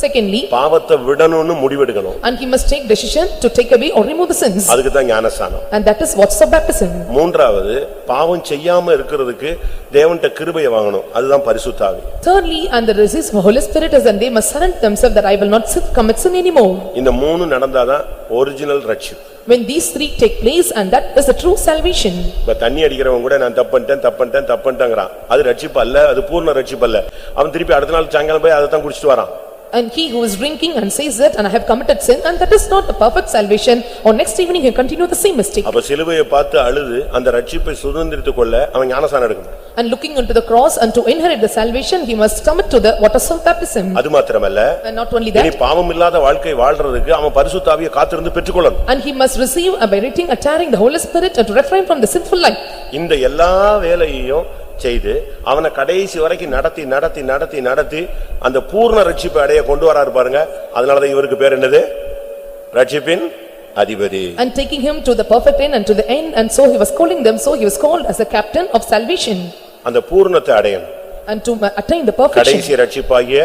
Secondly, பாவத்தை விடணும்னு முடிவெடுக்கணும். and he must take decision to take away or remove the sins. அதுக்கு தான் ஞானஸ்நானம். And that is what's the baptism. மூன்றாவது பாவம் செய்யாம இருக்கிறதுக்கு தேவன்கிட்ட கிருபையை வாங்கணும். அதுதான் பரிசுத்த ஆவி. Thirdly, and the resist for Holy Spirit is, and they must surrender themselves that I will not commit sin anymore. இந்த மூணு நடந்தாதான் ஒரிஜினல் ரட்சிப்பு. When these three take place, and that is the true salvation. இப்ப தண்ணி அடிக்கிறவன் கூட நான் தப்புன்ட்டேங்கறான். அது ரட்சிப்பு அல்ல, அது பூர்ண ரட்சிப்பு அல்ல. அவன் திருப்பி அடுத்த நாள் சாயங்காலம் போய் அதை தான் குடிச்சிட்டு வரான். And he who is drinking and says that, and I have committed sin, and that is not the perfect salvation, or next evening he continue the same mistake. அப்ப சிலுவையை பார்த்து அழுது அந்த ரட்சிப்பை சுதந்திரித்துக் கொள்ள அவன் ஞானஸ்நானம் எடுக்கணும். And looking unto the cross and to inherit the salvation, he must submit to the waters of baptism. அது மாத்திரமல்ல, And not only இனி that, பாவம் இல்லாத வாழ்க்கை வாழ்றதுக்கு அவன் பரிசுத்த ஆவியை காத்திருந்து பெற்றுக்கொள்ளணும். and he must receive by waiting and tarrying the Holy Spirit and to refrain from the sinful life. இந்த எல்லா வேலையையும் செய்து அவனை கடைசி வரைக்கும் நடத்தி அந்த பூர்ண ரட்சிப்பை அடைய கொண்டு வராரு பாருங்க. அதனாலதான் இவருக்கு பேர் என்னது? ரட்சிப்பின் அதிபதி. And taking him to the perfect end and to the end, and so he was calling them, so he was called as the captain of salvation. அந்த பூர்ணத்தை அடையணும். And to attain the perfection. கடைசி ரட்சிப்பாகிய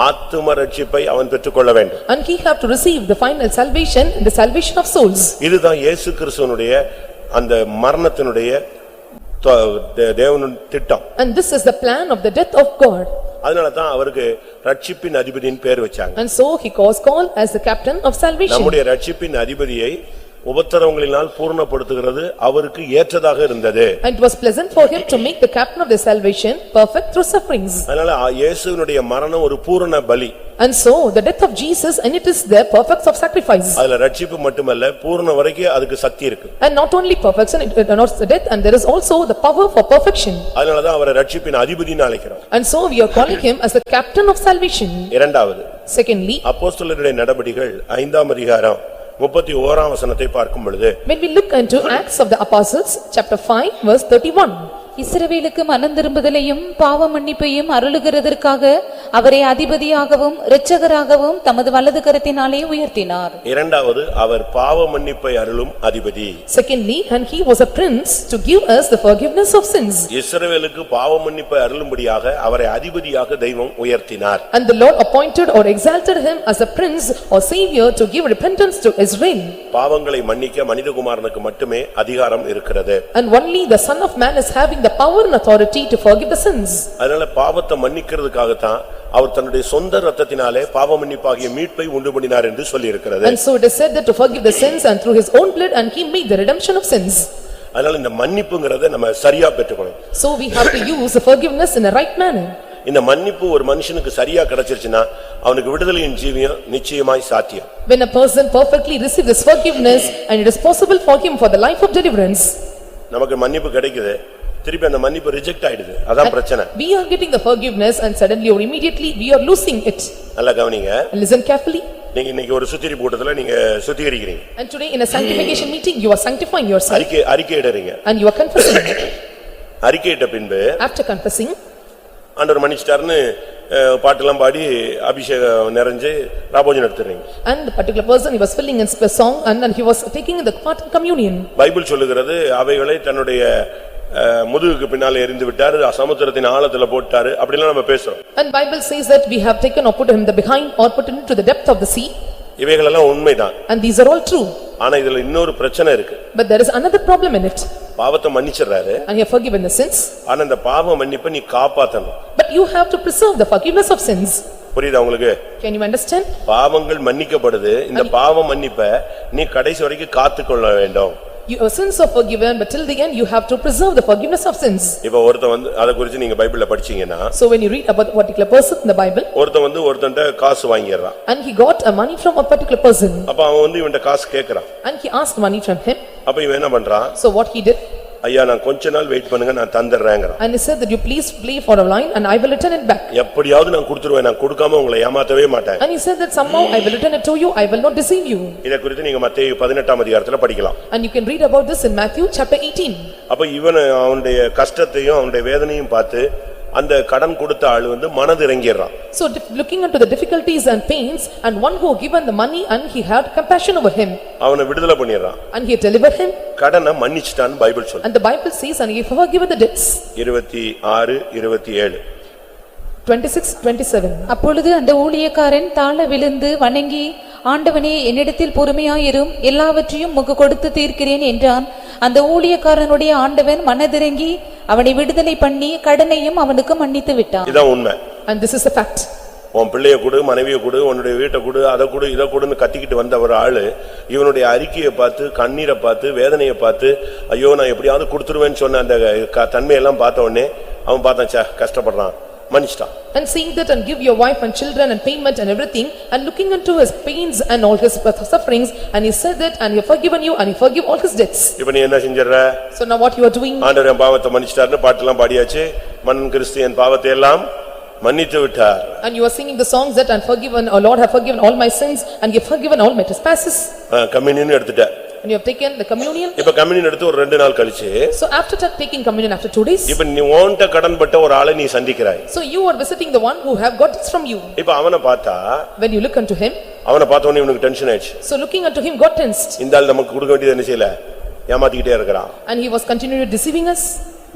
ஆத்தும ரட்சிப்பை அவன் பெற்றுக்கொள்ள வேண்டும். And he have to receive the final salvation and the salvation of souls. இதுதான் இயேசு கிறிஸ்துவினுடைய அந்த மரணத்தினுடைய தேவனின் திட்டம். And this is the plan of the death of God. அதனாலதான் அவருக்கு ரட்சிப்பின் அதிபதியின் பேர் வச்சாங்க. And so he was called as the captain of salvation. நம்முடைய ரட்சிப்பின் அதிபதியை உபத்திரவங்களினால் பூர்ணப்படுத்துகிறது அவருக்கு ஏற்றதாக இருந்தது. And it was pleasant for him to make the captain of the salvation perfect through sufferings. அதனால இயேசுவினுடைய மரணம் ஒரு பூரண பலி. And so the death of Jesus, and it is the perfect of sacrifice. அதுல ரட்சிப்பு மட்டுமல்ல, பூரண வரைக்கும் அதுக்கு சக்தி இருக்கு. And not only perfection, not the death, and there is also the power for perfection. அதனாலதான் அவரை ரட்சிப்பின் அதிபதின்னு அழைக்கிறோம். And so we are calling him as the captain of salvation. இரண்டாவது, Secondly, அப்போஸ்தலருடைய நடபடிகள் 5ஆம் அதிகாரம் 31ஆம் வசனத்தை பார்க்கும் பொழுது, when we look into Acts of the Apostles, chapter 5, verse 31. இஸ்ரவேலுக்கு மனம் திரும்புதலையும் பாவ மன்னிப்பையும் அருளுகிறதற்காக அவரை அதிபதியாகவும் இரட்சகராகவும் தமது வலது கரத்தினாலே உயர்த்தினார். இரண்டாவது, அவர் பாவ மன்னிப்பை அருளும் அதிபதி. Secondly, and he was a prince to give us the forgiveness of sins. இஸ்ரவேலுக்கு பாவ மன்னிப்பை அருளும்படியாக அவரை அதிபதியாக தெய்வம் உயர்த்தினார். And the Lord appointed or exalted him as a prince or savior to give repentance to Israel. பாவங்களை மன்னிக்க மனிதகுமாரனுக்கு மட்டுமே அதிகாரம் இருக்கிறது. And only the Son of Man is having the power and authority to forgive the sins. அதனால பாவத்தை மன்னிக்கிறதுக்காக தான் அவர் தன்னுடைய சொந்த இரத்தத்தினாலே பாவ மன்னிப்பாகிய மீட்பை உண்டு பண்ணினார் என்று சொல்லி இருக்கிறது. And so it is said that to forgive the sins and through his own blood, and he made the redemption of sins. அதனால இந்த மன்னிப்புங்கிறதை நம்ம சரியா பெற்றுக்கணும். So we have to use the forgiveness in a right manner. இந்த மன்னிப்பு ஒரு மனுஷனுக்கு சரியா கிடைச்சிருச்சுன்னா அவனுக்கு விடுதலையின் ஜீவியம் நிச்சயமாய் சாத்தியம். When a person perfectly receives this forgiveness, and it is possible for him for the life of deliverance. நமக்கு மன்னிப்பு கிடைக்குது, திருப்பி அந்த மன்னிப்பு ரிஜெக்ட் ஆயிடுது. அதான் பிரச்சனை. We are getting the forgiveness and suddenly or immediately we are losing it. நல்லா கவனிங்க. Listen carefully. நீங்க இன்னைக்கு ஒரு சுத்திகரிப்பு கூட்டத்துல நீங்க சுத்திகரிக்கிறீங்க. And today in a sanctification meeting you are sanctifying yourself. அறிக்கையிடுறீங்க. And you are confessing. அறிக்கையிட்ட பின்பு After confessing, ஆண்டவர் மன்னிச்சிட்டாருன்னு பாட்டெல்லாம் பாடி அபிஷேகம் நிறைஞ்சு ராபோஜனம் எடுத்துறீங்க. and the particular person, he was filling in a song and he was taking the part in communion. Bible சொல்லுகிறது அவைகளை தன்னுடைய முதுகுக்கு பின்னால எறிந்து விட்டாரு, சமுத்திரத்தின் ஆழத்துல போட்டாரு, அப்படிலாம் நம்ம பேசுறோம். And Bible says that we have taken or put him the behind or put him into the depth of the sea. இவைகளெல்லாம் உண்மைதான். And these are all true. ஆனா இதுல இன்னொரு பிரச்சனை இருக்கு. But there is another problem in it. பாவத்தை மன்னிச்சிடுறாரு. And you have forgiven the sins. ஆனா இந்த பாவ மன்னிப்பை நீ காப்பாத்தணும். But you have to preserve the forgiveness of sins. புரியுதா உங்களுக்கு? Can you understand? பாவங்கள் மன்னிக்கப்படுது. இந்த பாவ மன்னிப்பை நீ கடைசி வரைக்கும் காத்துக்கொள்ள வேண்டும். Your sins are forgiven, but till the end you have to preserve the forgiveness of sins. இப்ப ஒருத்தன் வந்து அத குறித்து நீங்க பைபிள்ல படிச்சீங்கன்னா, So when you read about a particular person in the Bible, ஒருத்தன் வந்து ஒருத்தன்ட்ட காசு வாங்கிடுறான். and he got a money from a particular person, அப்ப அவன் வந்து இவன்ட்ட காசு கேக்குறான். and he asked money from him. அப்ப இவன் என்ன பண்றான்? So what he did, ஐயா நான் கொஞ்ச நாள் வெயிட் பண்ணுங்க, நான் தந்துறேங்கறான். and he said that you please play for a line and I will return it back. எப்படியாவது நான் கொடுத்துருவேன், நான் கொடுக்காம உங்களை ஏமாத்தவே மாட்டேன். And he said that somehow I will return it to you, I will not deceive you. இத குறித்து நீங்க மத்தேயு 18ஆம் அதிகாரத்துல படிக்கலாம். And you can read about this in Matthew chapter 18. அப்ப இவன் அவனுடைய கஷ்டத்தையும் அவனுடைய வேதனையும் பார்த்து அந்த கடன் கொடுத்த ஆளு வந்து மனது இறங்கிடுறான். So looking into the difficulties and pains, and one who given the money and he had compassion over him. அவனை விடுதலை பண்ணிடுறான். And he delivered him. கடனை மன்னிச்சிட்டான்னு பைபிள் சொல்லுது. And the Bible says, and he forgiven the debts. 26 27 26-27. அப்பொழுது அந்த ஊழியக்காரன் தாழ விழுந்து வணங்கி, ஆண்டவனே என்னிடத்தில் பொறுமையாயிரும், எல்லாவற்றையும் உமக்கு கொடுத்து தீர்க்கிறேன் என்றான். அந்த ஊழியக்காரனுடைய ஆண்டவன் மனதிறங்கி அவனை விடுதலை பண்ணி கடனையும் அவனுக்கு மன்னித்து விட்டான். இதான் உண்மை. And this is the fact. உன் பிள்ளைய கொடு, மனைவியை கொடு, உன்னுடைய வீட்டை கொடு, அதை கொடு, இதை கொடுன்னு கத்திக்கிட்டு வந்த ஒரு ஆளு இவனுடைய அறிக்கையை பார்த்து, கண்ணீரை பார்த்து, வேதனையை பார்த்து, ஐயோ நான் எப்படியாவது கொடுத்துருவேன்னு சொன்ன அந்த தன்மையெல்லாம் பார்த்த உடனே அவன் பார்த்தான், கஷ்டப்படுறான், மன்னிச்சிட்டான். And seeing that and give your wife and children and payment and everything and looking into his pains and all his sufferings and he said that and he forgiven you and he forgive all his debts. இப்ப நீ என்ன செஞ்சற? So now what you are doing? ஆண்டவர் என் பாவத்தை மன்னிச்சிட்டார்னு பாட்டெல்லாம் பாடியாச்சு. மன்னன் கிறிஸ்து என் பாவத்தை எல்லாம் மன்னித்து விட்டார். And you are singing the songs that and forgiven, O Lord have forgiven all my sins and you have forgiven all my trespasses. Communion எடுத்துட்ட. And you have taken the communion. இப்ப கம்யூனியன் எடுத்து ஒரு 2 நாள் கழிச்சு So after taking communion after 2 days. இப்ப நீ உன்கிட்ட கடன்பட்ட ஒரு ஆளை நீ சந்திக்கிறாய். So you are visiting the one who have got this from you. இப்ப அவனை பார்த்தா When you look unto him. அவனை பார்த்த உடனே உனக்கு டென்ஷன் ஆயிடுச்சு. So looking unto him got tensed. இந்த ஆள் நமக்கு கொடுக்க வேண்டியது என்ன செய்யல? ஏமாத்திக்கிட்டே இருக்கறான். And he was continually deceiving us.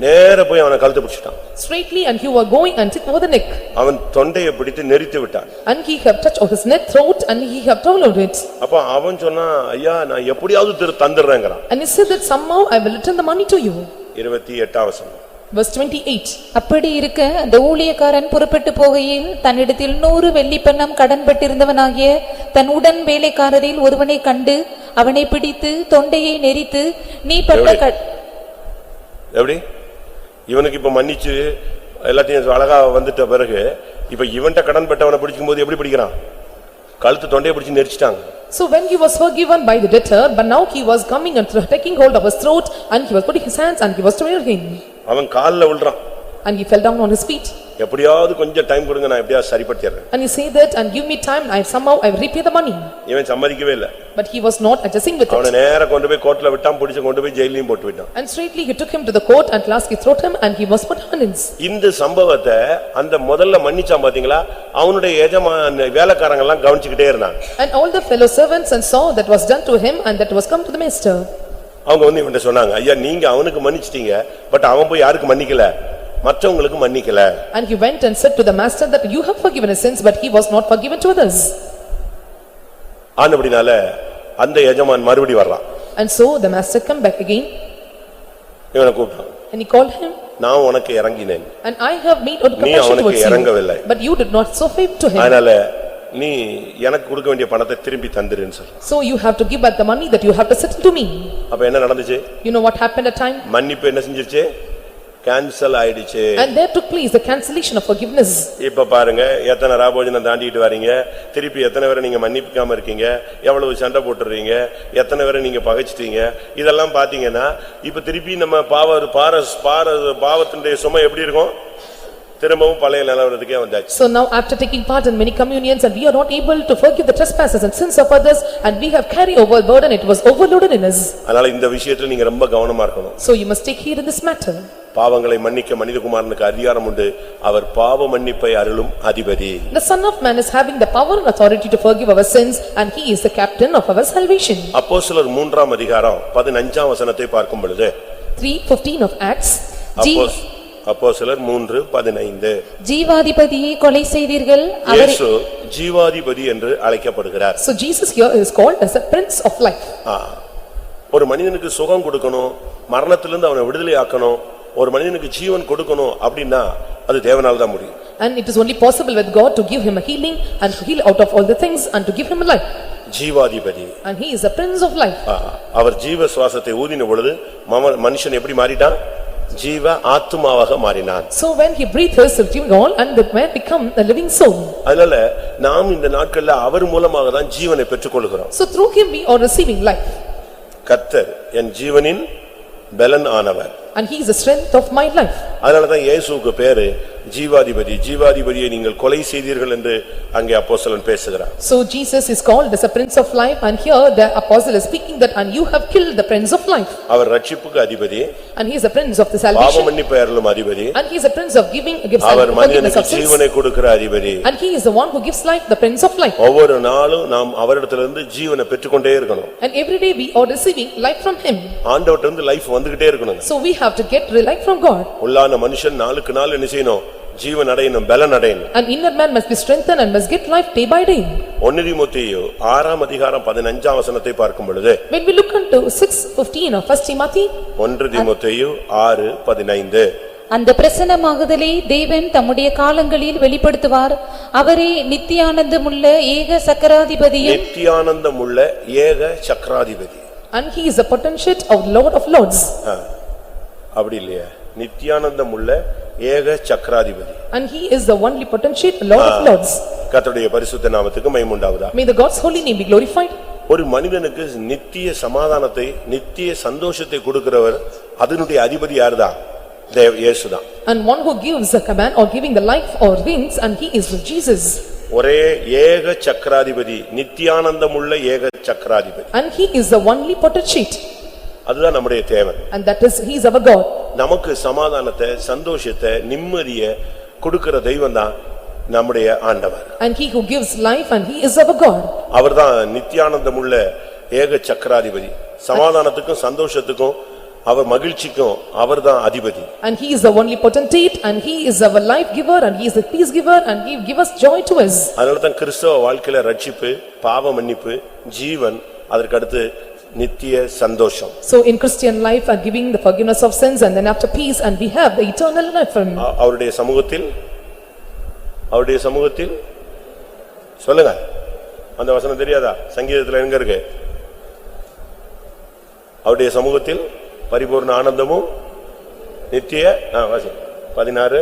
நேரா போய் அவனை கழுத்தை பிடிச்சிட்டான். Straightly and he was going and took over the neck. அவன் தொண்டையை பிடித்து நெரித்து விட்டான். And he have touched his neck throat and he have swallowed it. அப்ப அவன் சொன்னா ஐயா நான் எப்படியாவது தந்துறேங்கறான். And he said that somehow I will return the money to you. 28 வசனம். Verse 28. அப்படி இருக்க அந்த ஊழியக்காரன் புறப்பட்டு போகையில் தன்னிடத்தில் 100 வெள்ளிப்பணம் கடன்பட்டிருந்தவனாகிய தன் உடன் வேலைக்காரரில் ஒருவனை கண்டு அவனை பிடித்து தொண்டையை நெரித்து நீ பட்ட எப்படி இவனுக்கு இப்ப மன்னிச்சு எல்லாத்தையும் அழகா வந்துட்ட பிறகு இப்ப இவன்ட்ட கடன் பட்டவனை பிடிக்கும்போது எப்படி பிடிக்கிறான்? கழுத்து தொண்டையை பிடிச்சு நெரிச்சிட்டாங்க. So when he was forgiven by the debtor, but now he was coming and taking hold of his throat and he was putting his hands and he was tearing him. அவன் கால்ல விழுறான். And he fell down on his feet. எப்படியாவது கொஞ்சம் டைம் கொடுங்க நான் எப்படியாவது சரிப்படுத்திறேன். And he said that and give me time I somehow I will repay the money. இவன் சம்மதிக்கவே இல்ல. But he was not adjusting with அவனை it. நேரா கொண்டு போய் கோர்ட்ல விட்டான், பிடிச்சு கொண்டு போய் ஜெயிலையும் போட்டு விட்டான். And straightly he took him to the court and last he threw him and he was put on ins. இந்த சம்பவத்தை அந்த முதல்ல மன்னிச்சான் பாத்தீங்களா? அவனுடைய எஜமான வேலைக்காரங்க எல்லாம் கவனிச்சுக்கிட்டே இருந்தாங்க. And all the fellow servants and saw that was done to him and that was come to the master. அவங்க வந்து இவன்ட்ட சொன்னாங்க ஐயா நீங்க அவனுக்கு மன்னிச்சிட்டீங்க பட் அவன் போய் யாருக்கு மன்னிக்கல? மற்றவங்களுக்கு மன்னிக்கல. And he went and said to the master that you have forgiven his sins but he was not forgiven to others. ஆனபடினால அந்த எஜமான் மறுபடி வர்றான். And so the master come back again. இவனை கூப்பிட்டான். And he called him. நான் உனக்கு இறங்கினேன். And I have made compassion நீ towards அவனுக்கு இறங்கவில்லை. you. But you did not so faith to him. அதனால நீ எனக்கு கொடுக்க வேண்டிய பணத்தை திருப்பி தந்துருன்னு சொல்ற. So you have to give back the money that you have to settle to me. அப்ப என்ன நடந்துச்சு? You know what happened at time? மன்னிப்பு என்ன செஞ்சிருச்சு? கேன்சல் ஆயிடுச்சு. And there took place the cancellation of forgiveness. இப்ப பாருங்க எத்தனை ராபோஜனம் தாண்டிட்டு வரீங்க, திருப்பி எத்தனை பேரை நீங்க மன்னிக்காம இருக்கீங்க, எவ்வளவு சண்டை போட்டுறீங்க, எத்தனை பேரை நீங்க பகைச்சிட்டீங்க, இதெல்லாம் பாத்தீங்கன்னா இப்ப திருப்பி நம்ம பாவத்தினுடைய சுமை எப்படி இருக்கும்? திரும்பவும் பழைய நிலவரத்துக்கே வந்தாச்சு. So now after taking part in many communions and we are not able to forgive the trespasses and sins of others and we have carried over burden, it was overloaded in us. அதனால இந்த விஷயத்துல நீங்க ரொம்ப கவனமா இருக்கணும். So you must take heed in this matter. பாவங்களை மன்னிக்க மனிதகுமாரனுக்கு அதிகாரம் உண்டு, அவர் பாவ மன்னிப்பை அருளும் அதிபதி. The Son of Man is having the power and authority to forgive our sins and he is the captain of our salvation. அப்போஸ்தலர் 3ஆம் அதிகாரம் 15ஆம் வசனத்தை பார்க்கும் பொழுது 3:15 of Acts. அப்போஸ்தலர் 3:15 ஜீவாதிபதியை கொலை செய்தீர்கள் இயேசு ஜீவாதிபதி என்று அழைக்கப்படுகிறார். So Jesus here is called as the Prince of Life. ஒரு மனிதனுக்கு சுகம் கொடுக்கணும், மரணத்திலிருந்து அவனை விடுதலை ஆக்கணும், ஒரு மனிதனுக்கு ஜீவன் கொடுக்கணும் அப்படின்னா அது தேவனால தான் முடியும். And it is only possible with God to give him a healing and to heal out of all the things and to give him a life. ஜீவாதிபதி. And he is the Prince of Life. அவர் ஜீவ சுவாசத்தை ஊதின பொழுது மனுஷன் எப்படி மாறிட்டான்? ஜீவ ஆத்துமாவாக மாறினான். So when he breathed his living all and the man become a living soul. அதனால நாம் இந்த நாட்கள்ல அவர் மூலமாக தான் ஜீவனை பெற்றுக்கொள்கிறோம். So through him we are receiving life. கர்த்தர் என் ஜீவனின் பலன் ஆனவர். And he is the strength of my life. அதனால தான் இயேசுவுக்கு பேரு ஜீவாதிபதி. ஜீவாதிபதியை நீங்கள் கொலை செய்தீர்கள் என்று அங்கே அப்போஸ்தலன் பேசுகிறார். So Jesus is called as a Prince of Life and here the apostle is speaking that and you have killed the Prince of Life. அவர் ரட்சிப்புக்கு அதிபதி. And he is the Prince of the salvation. பாவ மன்னிப்பை அருளும் அதிபதி. And he is the Prince of gives அவர் மனிதனுக்கு ஜீவனை கொடுக்கிற அதிபதி. And he is the one who gives life, the Prince of Life. ஒவ்வொரு நாளும் நாம் அவரிடத்திலிருந்து ஜீவனை பெற்றுக்கொண்டே இருக்கணும். And every day we are receiving life from him. ஆண்டவர்ட்ட இருந்து லைஃப் வந்துகிட்டே இருக்கணும். So we have to get life from God. உள்ளான மனுஷன் நாளுக்கு நாள் என்ன செய்யணும்? ஜீவன் அடையணும், பலன் அடையணும். An inner man must be strengthened and must get life day by day. 1 தீமோத்தேயு 6ஆம் அதிகாரம் 15ஆம் வசனத்தை பார்க்கும் பொழுது When we look into 6:15 of 1 Timothy. 1 தீமோத்தேயு 6:15 அந்த பிரசன்னமாகுதலை தேவன் தம்முடைய காலங்களில் வெளிப்படுத்துவார். அவரே நித்தியானந்தமுள்ள ஏக சக்கராதிபதியும் நித்தியானந்தமுள்ள ஏக சக்கராதிபதி. And he is the potentate of Lord of Lords. அப்படி இல்லையா? நித்தியானந்தமுள்ள ஏக சக்கராதிபதி. And he is the only potentate, Lord of lords. கர்த்தருடைய பரிசுத்த நாமத்துக்கு மகிமை உண்டாவதாக. May the God's holy name be glorified. ஒரு மனிதனுக்கு நித்திய சமாதானத்தை நித்திய சந்தோஷத்தை கொடுக்கிறவர் அதனுடைய அதிபதி யார்தான்? இயேசுதான். And one who gives the command or giving the life or wings, and he is Jesus. ஒரே ஏக சக்கராதிபதி, நித்தியானந்தமுள்ள ஏக சக்கராதிபதி. And he is the only potentate. அதுதான் நம்முடைய தேவன். And that is, he is our God. நமக்கு சமாதானத்தை சந்தோஷத்தை நிம்மதியை கொடுக்கிற தெய்வம்தான் நம்முடைய ஆண்டவர். And he who gives life, and he is our God. அவர்தான் நித்தியானந்தமுள்ள ஏக சக்கராதிபதி. சமாதானத்துக்கும் சந்தோஷத்துக்கும் அவர் மகிழ்ச்சிக்கும் அவர்தான் அதிபதி. And he is the only potentate, and he is our life giver, and he is the peace giver, and he give us joy to us. அதனாலதான் கிறிஸ்தவ வாழ்க்கையில ரட்சிப்பு, பாவ மன்னிப்பு, ஜீவன், அதற்கு அடுத்து நித்திய சந்தோஷம். So in Christian life are giving the forgiveness of sins, and then after peace, and we have the eternal life from him. அவருடைய சமூகத்தில் சொல்லுங்க, அந்த வசனம் தெரியாதா? சங்கீதத்துல எங்க இருக்கு? அவருடைய சமூகத்தில் பரிபூர்ண ஆனந்தமும் நித்திய 16:11.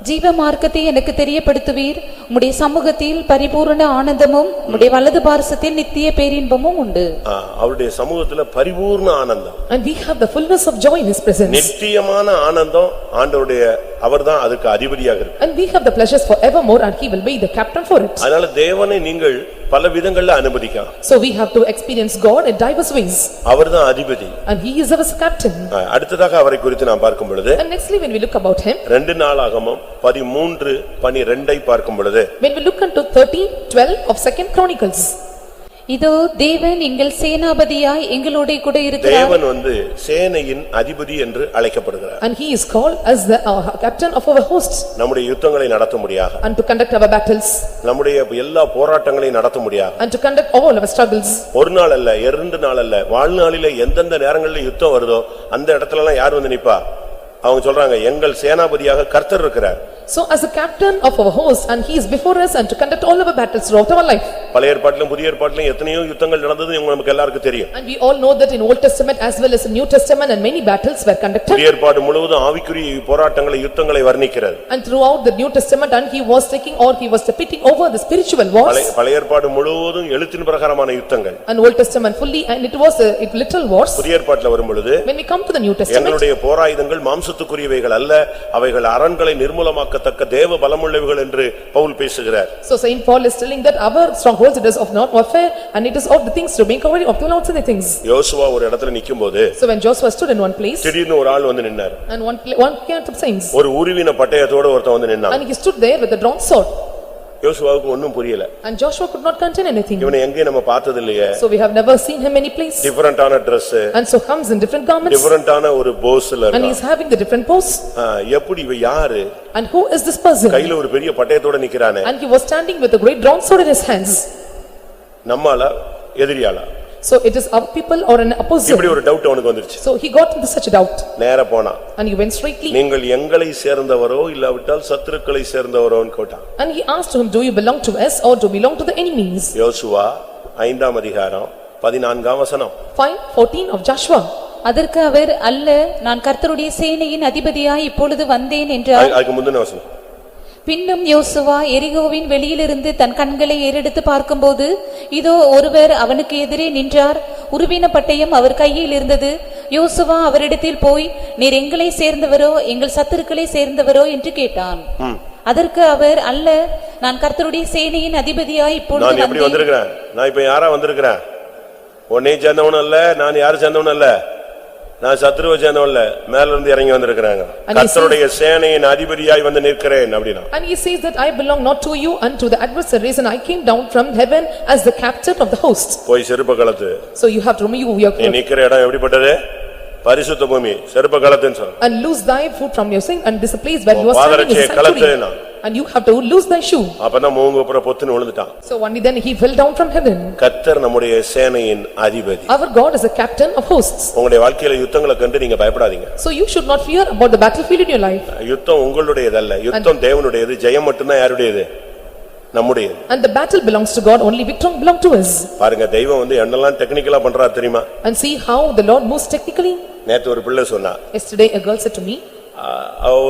ஜீவ மார்க்கத்தை எனக்கு தெரியப்படுத்துவீர், உம்முடைய சமூகத்தில் பரிபூரண ஆனந்தமும் உம்முடைய வலது பார்சத்தில் நித்திய பேரின்பமும் உண்டு. அவருடைய சமூகத்துல பரிபூர்ண ஆனந்தம். And we have the fullness of joy in his presence. நித்தியமான ஆனந்தம் ஆண்டவருடைய, அவர்தான் அதுக்கு அதிபதியாக இருக்கு. And we have the pleasures forevermore, and he will be the captain for it. அதனால தேவனை நீங்கள் பல விதங்கள்ல அனுமதிக்கலாம். So we have to experience God in diverse ways. அவர்தான் அதிபதி. And he is our captain. அடுத்ததாக அவரை குறித்து நாம் பார்க்கும் பொழுது, And nextly when we look about him, 2 நாளாகமம் 13:12 பார்க்கும் பொழுது, when we look into 13:12 of 2 Chronicles, இதோ தேவன் எங்கள் சேனாபதியாய் எங்களோட கூட இருக்கிறார். தேவன் சேனையின் அதிபதி என்று அழைக்கப்படுகிறார். and he is called as the captain of our hosts, நம்முடைய யுத்தங்களை நடத்த முடியாக, and to conduct our battles, நம்முடைய எல்லா போராட்டங்களையும் நடத்த முடியாக, and to conduct all our struggles. ஒரு நாள் அல்ல, 2 நாள் அல்ல, வாழ்நாளிலே எந்தெந்த நேரங்களில் யுத்தம் வருதோ அந்த இடத்துல எல்லாம் யார் நிப்பா? அவங்க சொல்றாங்க, எங்கள் சேனாபதியாக கர்த்தர் இருக்கிறார். So as a captain of our host, and he is before us, and to conduct all our battles throughout our life. பழைய ஏற்பாட்டிலும் புதிய ஏற்பாட்டிலும் எத்தனையோ யுத்தங்கள் நடந்தது நமக்கு எல்லாருக்கும் தெரியும். And we all know that in Old Testament as well as in New Testament, and many battles were conducted. புதிய ஏற்பாடு முழுவதும் ஆவிக்குரிய போராட்டங்களை யுத்தங்களை வர்ணிக்கிறது. And throughout the New Testament, and he was taking or he was depicting over the spiritual wars. பழைய ஏற்பாடு முழுவதும் எழுத்தின் பிரகாரமான யுத்தங்கள். And Old Testament fully, and it was literal wars. புதிய ஏற்பாட்டில் வரும் பொழுது, when we come to the New Testament, எங்களுடைய போராயுதங்கள் மாம்சத்துக்குரியவைகள் அல்ல, அவைகள் அரண்களை நிர்மூலமாக்கத்தக்க தேவ பலமுள்ளவைகள் என்று பவுல் பேசுகிறார். So Saint Paul is telling that our strongholds it is of not warfare, and it is of the things to make away of the Lord's things. யோசுவா ஒரு இடத்துல நிக்கும்போது, so when Joshua stood in one place, திடீர்னு ஒரு ஆள் நின்னார். and one came to saints, ஒரு உருவின பட்டயத்தோட ஒருத்தன் நின்னான். and he stood there with a drawn sword. யோசுவாவுக்கு ஒண்ணும் புரியல. And Joshua could not contain anything. இவனை எங்கே நம்ம பார்த்தது இல்லையே. So we have never seen him any place. டிஃபரண்டான Dress. And so comes in different garments. டிஃபரண்டான ஒரு போஸ்ல இருக்கான். And he is having the different pose. எப்படி இவ யாரு? And who is this person? கையில ஒரு பெரிய பட்டயத்தோட நிக்கறானே. And he was standing with a great drawn sword in his hands. நம்மால எதிரியாளா? So it is our people or an opposite. இப்படி ஒரு டவுட் அவனுக்கு வந்துருச்சு. So he got into such a doubt. நேரா போனா. And he went straightly. நீங்கள் எங்களை சேர்ந்தவரோ இல்லாவிட்டால் சத்துருக்களை சேர்ந்தவரோன்னு கேட்டான். And he asked him, do you belong to us or do you belong to the enemies? யோசுவா 5ஆம் அதிகாரம் 14ஆம் வசனம். 5:14 of Joshua. அதற்கு அவர், அல்ல, நான் கர்த்தருடைய சேனையின் அதிபதியாய் இப்பொழுது வந்தேன் என்றார். அதுக்கு முந்தின வசனம். பின்னும் யோசுவா எரிகோவின் வெளியிலிருந்து தன் கண்களை ஏறெடுத்து பார்க்கும்போது, இதோ ஒருவர் அவனுக்கு எதிரே நின்றார். உருவின பட்டயம் அவர் கையில் இருந்தது. யோசுவா அவரிடத்தில் போய், நீர் எங்களை சேர்ந்தவரோ எங்கள் சத்துருக்களை சேர்ந்தவரோ என்று கேட்டான். அதற்கு அவர், அல்ல, நான் கர்த்தருடைய சேனையின் அதிபதியாய் இப்பொழுது நான் எப்படி வந்திருக்கிறேன்? நான் இப்ப யாரா வந்திருக்கிறேன்? உன்னை சேர்ந்தவனும் அல்ல, நான் யாரு சேர்ந்தவனும் அல்ல, நான் சத்ருவை சேர்ந்தவன் இல்ல, மேல இருந்து இறங்கி வந்திருக்கிறாங்க. கர்த்தருடைய சேனையின் அதிபதியாய் வந்து நிற்கிறேன் அப்படினா. And he says that I belong not to you and to the adversaries, and I came down from heaven as the captain of the host. போய் செருப்பு கழத்து. So you have to remove your clothes. நிக்கிற இடம் எப்படிப்பட்டது? பரிசுத்த பூமி. செருப்பு கழத்துன்னு சொல்ற. And lose thy foot from your sin, and this is a place where you are standing in sanctuary. And you have to lose thy shoe. அப்பதான் மூங்கப்புற பொத்துன்னு விழுந்துட்டான். So only then he fell down from heaven. கர்த்தர் நம்முடைய சேனையின் அதிபதி. Our God is a captain of hosts. உங்களுடைய வாழ்க்கையில யுத்தங்களை கண்டு நீங்க பயப்படாதீங்க. So you should not fear about the battlefield in your life. யுத்தம் உங்களுடையதல்ல, யுத்தம் தேவனுடையது. ஜெயம் மட்டும்தான் யாருடையது? நம்முடையது. And the battle belongs to God, only victory belongs to us. பாருங்க, தெய்வம் என்னெல்லாம் டெக்னிக்கலா பண்றாரு தெரியுமா? And see how the Lord moves technically. நேத்து ஒரு பிள்ளை சொன்னா, yesterday a girl said to me,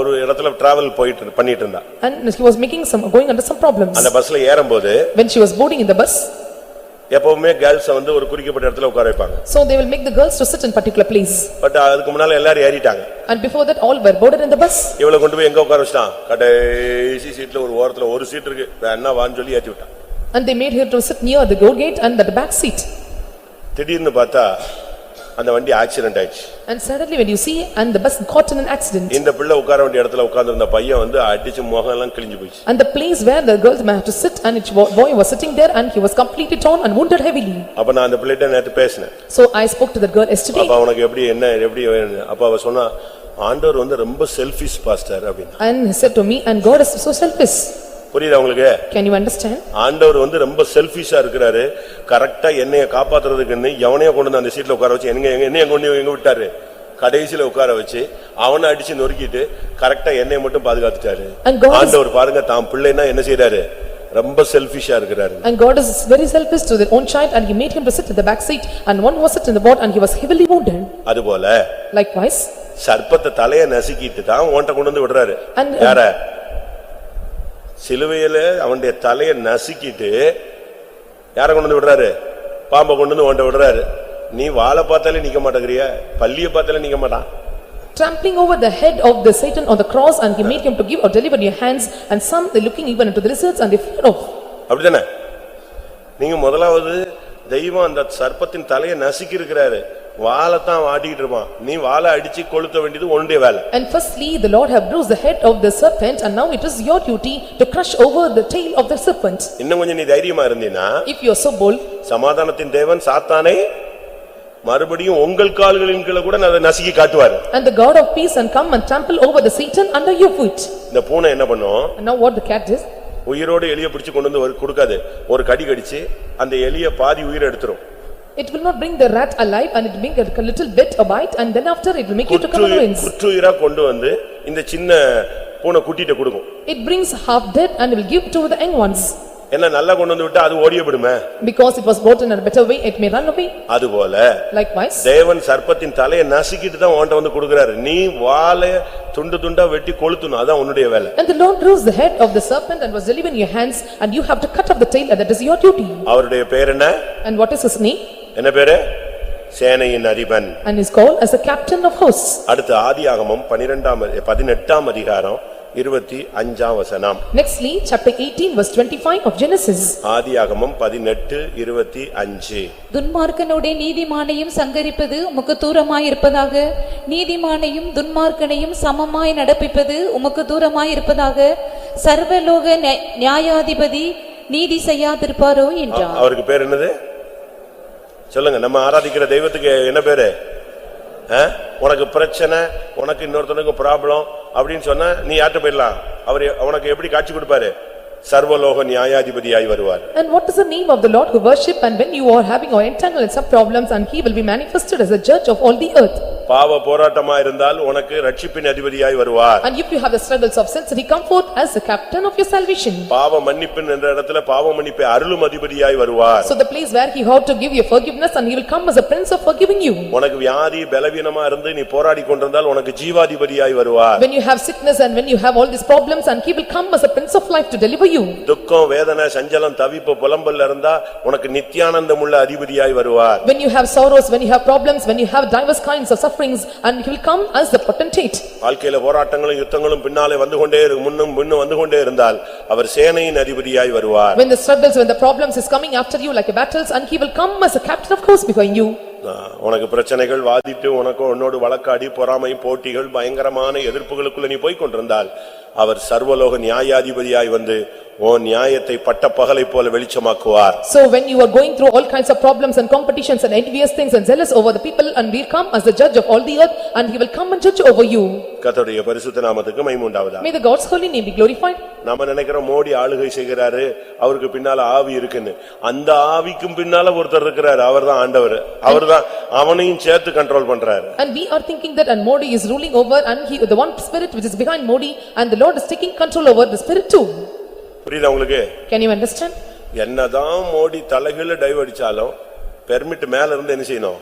ஒரு இடத்துல டிராவல் பண்ணிட்டு இருந்தா. And he was making some, going under some problems. அந்த பஸ்ல ஏறும்போது When she was boarding in the bus, எப்பவுமே கேர்ள்ஸ் ஒரு குறிக்கப்பட்ட இடத்துல உட்கார வைப்பாங்க. so they will make the girls to sit in particular place. But அதுக்கு முன்னால எல்லாரும் ஏறிட்டாங்க. And before that all were boarded in the bus. இவளை கொண்டு போய் எங்க உட்கார வச்சான்? கடைசி சீட்ல ஒரு ஓரத்துல ஒரு சீட் இருக்கு. வேணா வான்னு சொல்லி ஏத்தி விட்டான். And they made her to sit near the door gate and at the back seat. திடீர்னு பார்த்தா அந்த வண்டி ஆக்சிடென்ட் ஆயிடுச்சு. And suddenly when you see and the bus caught in an accident. இந்த பிள்ளை உட்கார வேண்டிய இடத்துல உட்கார்ந்திருந்த பையன் அடிச்சு முகம் எல்லாம் கிழிஞ்சு போயிடுச்சு. And the place where the girls had to sit and its boy was sitting there and he was completely torn and wounded heavily. அப்ப நான் அந்த பிள்ளைகிட்ட நேத்து பேசினேன். So I spoke to the girl yesterday. அப்ப அவனுக்கு எப்படி அப்ப அவ சொன்னா ஆண்டவர் ரொம்ப செல்ஃபிஷ் பாஸ்டர் அப்படினா. And he said to me, and God is so selfish. புரியுதா உங்களுக்கு? Can you understand? ஆண்டவர் ரொம்ப செல்ஃபிஷா இருக்கிறாரு. கரெக்ட்டா என்னைய காப்பாத்துறதுக்குன்னு எவனைய கொண்டு வந்து அந்த சீட்ல உட்கார வச்சு என்னைய கொண்டு எங்க விட்டாரு? கடைசில உட்கார வச்சு அவனை அடிச்சு நொறுக்கிட்டு கரெக்ட்டா என்னைய மட்டும் பாதுகாத்துட்டாரு. ஆண்டவர் பாருங்க தாம் பிள்ளைனா என்ன செய்றாரு? ரொம்ப செல்ஃபிஷா இருக்கிறாரு. And God is very selfish to their own child and he made him to sit in the back seat and one was sit in the board and he was heavily wounded. அதுபோல Likewise சர்ப்பத்தை தலைய நசுக்கிட்டு தான் ஓண்ட கொண்டு வந்து விடுறாரு. யார? சிலுவையில அவனுடைய தலையை நசுக்கிட்டு யாரை கொண்டு வந்து விடுறாரு? பாம்பை கொண்டு வந்து ஓண்ட விடுறாரு. நீ வாளை பார்த்தாலே நிக்க மாட்டேங்கிறியா? பல்லியை பார்த்தாலே நிக்க மாட்டான். trampling over the head of the Satan on the cross and he made him to give or deliver in your hands and some they looking even into the lizards and they fear of. அப்படிதானே? நீங்க முதலாவது தெய்வம் அந்த சர்ப்பத்தின் தலையை நசுக்கி இருக்கிறாரு. வாளைத்தான் வாட்டிட்டு இருப்பான். நீ வாளை அடிச்சு கொளுத்த வேண்டியது உன்னுடைய வேலை. And firstly the Lord have bruised the head of the serpent and now it is your duty to crush over the tail of the serpent. இன்னும் கொஞ்சம் நீ தைரியமா இருந்தீனா, if you are so bold, சமாதானத்தின் தேவன் சாத்தானை மறுபடியும் உங்கள் கால்களின் கீழ கூட அதை நசுக்கி காட்டுவார். And the God of peace and come and trample over the Satan under your foot. இந்த பூனை என்ன பண்ணும்? And now what the cat is? உயிரோடு எலியை பிடிச்சு கொண்டு வந்து கொடுக்காது. ஒரு கடி கடிச்சு அந்த எலியை பாதி உயிரை எடுத்துரும். It will not bring the rat alive and it will make a little bit a bite and then after it will make you to come and rinse. குற்றுயிரா கொண்டு வந்து இந்த சின்ன பூனை குட்டிட்ட கொடுக்கும். It brings half dead and will give to the young ones. என்ன நல்லா கொண்டு வந்து விட்டா அது ஓடியே விடுமே? Because it was brought in a better way it may run away. அதுபோல Likewise தேவன் சர்ப்பத்தின் தலையை நசுக்கிட்டு தான் உன்கிட்ட வந்து கொடுக்கிறாரு. நீ வாளை துண்டு துண்டா வெட்டி கொளுத்தணும். அதான் உன்னுடைய வேலை. And the Lord bruised the head of the serpent and was delivered in your hands and you have to cut off the tail and that is your duty. அவருடைய பேர் என்ன? And what is his name? என்ன பேரு? சேனையின் Athiban. And is called as the captain of hosts. அடுத்து ஆதியாகமம் 18ஆம் அதிகாரம் 25ஆம் வசனம். Nextly chapter 18 verse 25 of Genesis. ஆதியாகமம் 18:25. துன்மார்க்கனோடே நீதிமானையும் சங்கரிப்பது உமக்கு தூரமாயிருப்பதாக, நீதிமானையும் துன்மார்க்கனையும் சமமாய் நடப்பிப்பது உமக்கு தூரமாயிருப்பதாக, சர்வலோக நியாயாதிபதி நீதி செய்யாதிருப்பாரோ என்றார். அவருக்கு பேர் என்னது? சொல்லுங்க. நம்ம ஆராதிக்கிற தெய்வத்துக்கு என்ன பேரு? உனக்கு பிரச்சனை, உனக்கு இன்னொருத்தனுக்கு ப்ராப்ளம் அப்படின்னு சொன்னா நீ யார்கிட்ட போயிடலாம்? அவர் உனக்கு எப்படி காட்சி கொடுப்பாரு? சர்வலோக நியாயாதிபதியாய் வருவார். And what is the name of the Lord who worship and when you are having or entangled in some problems and he will be manifested as a judge of all the earth. பாவ போராட்டமா இருந்தால் உனக்கு ரட்சிப்பின் அதிபதியாய் வருவார். And if you have the struggles of sins he come forth as the captain of your salvation. பாவ மன்னிப்பின் என்ற இடத்துல பாவ மன்னிப்பை அருளும் அதிபதியாய் வருவார். So the place where he ought to give you forgiveness and he will come as a prince of forgiving you. உனக்கு வியாதி பலவீனமா இருந்து நீ போராடி கொண்டிருந்தால் உனக்கு ஜீவாதிபதியாய் வருவார். When you have sickness and when you have all these problems and he will come as a prince of life to deliver you. துக்கம் வேதனை சஞ்சலம் தவிப்பு புலம்பல் இருந்தா உனக்கு நித்தியானந்தம் உள்ள அதிபதியாய் வருவார். When you have sorrows, when you have problems, when you have diverse kinds of sufferings and he will come as the potentate. வாழ்க்கையில போராட்டங்களும் யுத்தங்களும் பின்னாலே வந்து கொண்டே முன்னும் வந்து கொண்டே இருந்தால் அவர் சேனையின் அதிபதியாய் வருவார். When the struggles, when the problems is coming after you like a battles and he will come as a captain of hosts behind you. உனக்கு பிரச்சனைகள் வாதிட்டு உனக்கு உன்னோடு வழக்காடி பொறாமை போட்டிகள் பயங்கரமான எதிர்ப்புகளுக்குள்ள நீ போய் கொண்டிருந்தால் அவர் சர்வலோக நியாயாதிபதியாய் வந்து உன் நியாயத்தை பட்டப்பகலை போல வெளிச்சமாக்குவார். So when you are going through all kinds of problems and competitions and envious things and jealous over the people and will come as the judge of all the earth and he will come and judge over you. கர்த்தருடைய பரிசுத்த நாமத்துக்கு மகிமை உண்டாவதாக. May the God's holy name be glorified. நாம நினைக்கிறோம் மோடி ஆளுகை செய்கிறாரு, அவருக்கு பின்னால ஆவி இருக்குன்னு. அந்த ஆவிக்கும் பின்னால ஒருத்தர் இருக்கிறாரு, அவர்தான் ஆண்டவர். அவர்தான் அவனையும் சேர்த்து கண்ட்ரோல் பண்றாரு. And we are thinking that and Modi is ruling over and he the one spirit which is behind Modi and the Lord is taking control over the spirit too. புரியுதா உங்களுக்கு? Can you understand? என்னதான் மோடி தலைகீழ டைவ் அடிச்சாலும் பெர்மிட் மேல இருந்து என்ன செய்யணும்?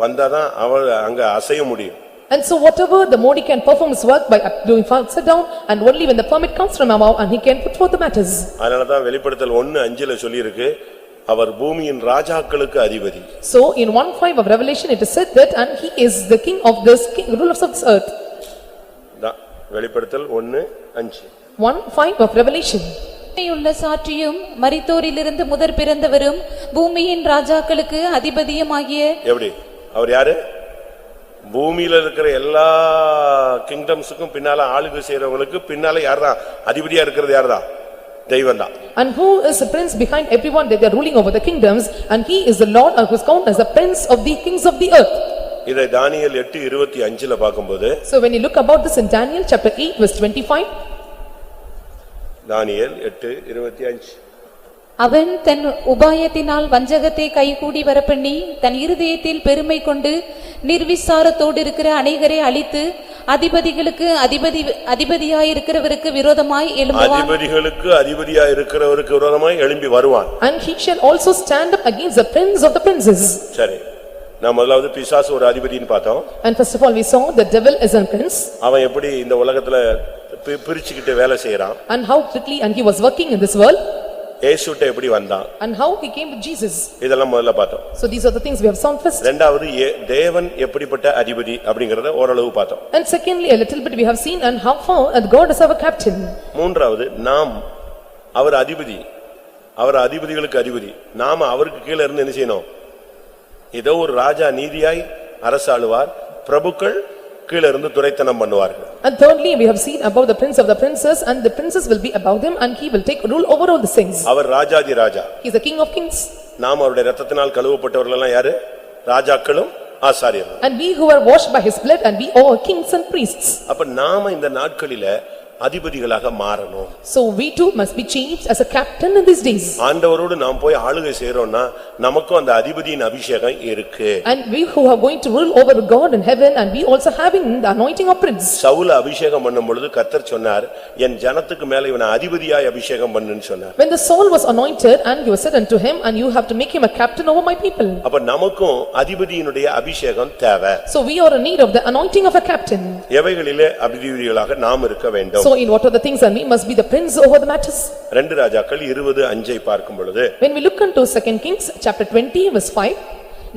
வந்தாதான் அவர் அங்க அசைய முடியும். And so whatever the more he can perform his work by doing sit down, and only when the permit comes from above and he can put forth the matters. அதனாலதான் வெளிப்படுத்தல் 1:5 சொல்லி இருக்கு அவர் பூமியின் ராஜாக்களுக்கு அதிபதி. So in 1:5 of Revelation it is said that and he is the king of this rulers of this earth. வெளிப்படுத்தல் 1:5 1:5 of Revelation. உள்ள சாட்சியும் மரித்தோரிலிருந்து முதற் பிறந்தவரும் பூமியின் ராஜாக்களுக்கு அதிபதியுமாகிய. எப்படி அவர் யாரு? பூமியில இருக்கிற எல்லா கிங்டம்ஸுக்கும் பின்னால ஆளுகை செய்யறவங்களுக்கு பின்னால யார்தான் அதிபதியா இருக்கிறது? யார்தான்? தெய்வம் தான். And who is the prince behind everyone that they are ruling over the kingdoms, and he is the Lord who is called as the prince of the kings of the earth. இதை தானியேல் 8:25 பாக்கும்போது, so when you look about this in Daniel chapter 8 verse 25, தானியேல் 8:25, அவன் தன் உபாயத்தினால் வஞ்சகத்தை கைகூடி வரப்பண்ணி தன் இருதயத்தில் பெருமை கொண்டு நிர்விசாரத்தோடு இருக்கிற அநேகரை அழித்து அதிபதிகளுக்கு அதிபதியாயிருக்கிறவருக்கு விரோதமாய் எழும்புவான். அதிபதிகளுக்கு அதிபதியாயிருக்கிறவருக்கு விரோதமாய் எழும்பி வருவான். and he shall also stand up against the prince of the princes. சரி, நான் முதலாவது பிசாசு ஒரு அதிபதின்னு பார்த்தோம். And first of all we saw the devil is a prince. அவன் எப்படி இந்த உலகத்துல பிரிச்சுக்கிட்டு வேலை செய்யறான். and how quickly and he was working in this world. இயேசுட்ட எப்படி வந்தான். and how he came with Jesus. இதெல்லாம் முதல்ல பார்த்தோம். so these are the things we have seen first. இரண்டாவது தேவன் எப்படிப்பட்ட அதிபதி அப்படிங்கறத ஓரளவு பார்த்தோம். and secondly a little bit we have seen and how far and God is our captain. மூன்றாவது நாம் அவர் அதிபதி, அவர் அதிபதிகளுக்கு அதிபதி, நாம அவருக்கு கீழ இருந்து என்ன செய்யணும்? ஏதோ ஒரு ராஜா நீதியாய் அரசாளுவார், பிரபுக்கள் கீழ இருந்து துரைத்தனம் பண்ணுவார்கள். and thirdly we have seen about the prince of the princes, and the princes will be above them and he will take rule over all the things. Our Rajathi Raja. he is the king of kings. நாம் அவருடைய இரத்தத்தினால் கழுவப்பட்டவர்கள் எல்லாம் யாரு? ராஜாக்களும் ஆசாரியர்களும். and we who are washed by his blood and we are kings and priests. அப்ப நாம இந்த நாட்களில அதிபதிகளாக மாறணும். so we too must be changed as a captain in these days. ஆண்டவரோடு நாம் போய் ஆளுகை செய்றோம்னா நமக்கும் அந்த அதிபதியின் அபிஷேகம் இருக்கு. and we who are going to rule over God in heaven and we also having the anointing of prince. சவுல அபிஷேகம் பண்ணும் பொழுது கர்த்தர் சொன்னார், என் ஜனத்துக்கு மேல இவனை அதிபதியாய் அபிஷேகம் பண்ணுன்னு சொன்னார். when the Saul was anointed and he was said unto him, and you have to make him a captain over my people. அப்ப நமக்கும் அதிபதியினுடைய அபிஷேகம் தேவை. so we are in need of the anointing of a captain. எவைகளிலே அதிபதிகளாக நாம் இருக்க வேண்டும்? so in what are the things, and we must be the prince over the matters. 2 ராஜாக்கள் 20:5 பார்க்கும் பொழுது, when we look into 2 Kings chapter 20 verse 5,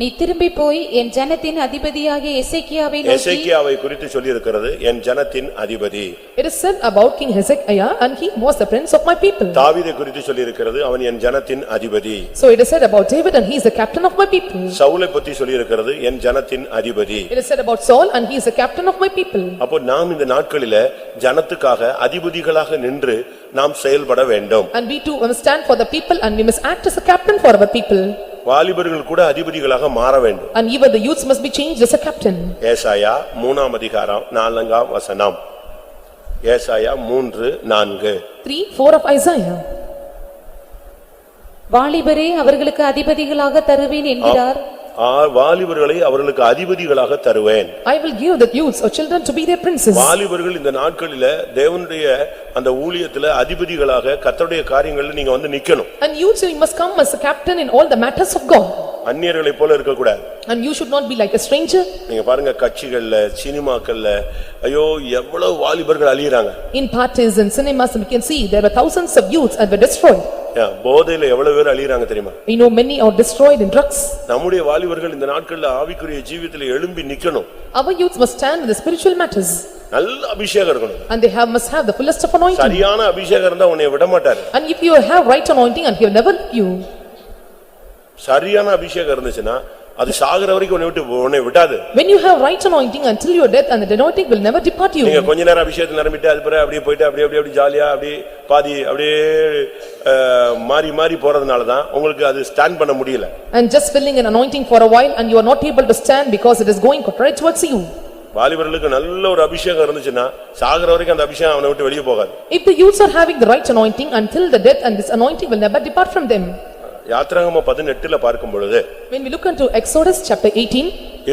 நீ திரும்பி போய் என் ஜனத்தின் அதிபதியாகிய எசேக்கியாவை நோக்கி. எசேக்கியாவை குறித்து சொல்லி இருக்கிறது என் ஜனத்தின் அதிபதி. it is said about King Hezekiah and he was the prince of my people. தாவீதை குறித்து சொல்லி இருக்கிறது அவன் என் ஜனத்தின் அதிபதி. so it is said about David and he is the captain of my people. சவுலை பற்றி சொல்லி இருக்கிறது என் ஜனத்தின் அதிபதி. it is said about Saul and he is the captain of my people. அப்போ நாம் இந்த நாட்களில ஜனத்துக்காக அதிபதிகளாக நின்று நாம் செயல்பட வேண்டும். and we too must stand for the people and we must act as a captain for our people. வாலிபர்கள் கூட அதிபதிகளாக மாற வேண்டும். and even the youths must be changed as a captain. ஏசாயா 3:4 ஏசாயா 3:4 3:4 of Isaiah. வாலிபரே அவர்களுக்கு அதிபதிகளாக தருவேன் என்கிறார். வாலிபர்களை அவர்களுக்கு அதிபதிகளாக தருவேன். I will give the youths or children to be their princes. வாலிபர்கள் இந்த நாட்களில தேவனுடைய அந்த ஊழியத்துல அதிபதிகளாக கர்த்தருடைய காரியங்களில் நீங்க வந்து நிக்கணும். and youths you must come as a captain in all the matters of God. அந்நியர்களை போல இருக்க கூடாது. and you should not be like a stranger. நீங்க பாருங்க கட்சிகள்ல சினிமாக்கள்ல ஐயோ எவ்வளவு வாலிபர்கள் அழியறாங்க. in parties and cinemas we can see there were thousands of youths and were destroyed. போதையில எவ்வளவு பேர் அழியறாங்க தெரியுமா? we know many are destroyed in drugs. நம்முடைய வாலிபர்கள் இந்த நாட்களில் ஆவிக்குரிய ஜீவிதத்தில் எழும்பி நிக்கணும். our youths must stand in the spiritual matters. நல்ல அபிஷேகம் இருக்கணும். and they must have the fullest of anointing. சரியான அபிஷேகம் இருந்தா உன்னை விட மாட்டார். and if you have right anointing and he will never leave you. சரியான அபிஷேகம் இருந்துச்சுன்னா அது சாகர வரைக்கும் உன்னை விடாது. when you have right anointing until your death, and the anointing will never depart you. நீங்க கொஞ்ச நேரம் அபிஷேகத்துல நிரம்பிட்டு அதுபற அப்படியே போயிட்டு அப்படியே ஜாலியா அப்படியே பாதி அப்படியே மாறி மாறி போறதனால தான் உங்களுக்கு அது ஸ்டாண்ட் பண்ண முடியல. and just filling an anointing for a while and you are not able to stand because it is going contrary towards you. வாலிபர்களுக்கு நல்ல ஒரு அபிஷேகம் இருந்துச்சுன்னா சாகர வரைக்கும் அந்த அபிஷேகம் அவனை விட்டு வெளியே போகாது. if the youths are having the right anointing until the death, and this anointing will never depart from them. யாத்திராகமம் 18 பார்க்கும் பொழுது, when we look into Exodus chapter 18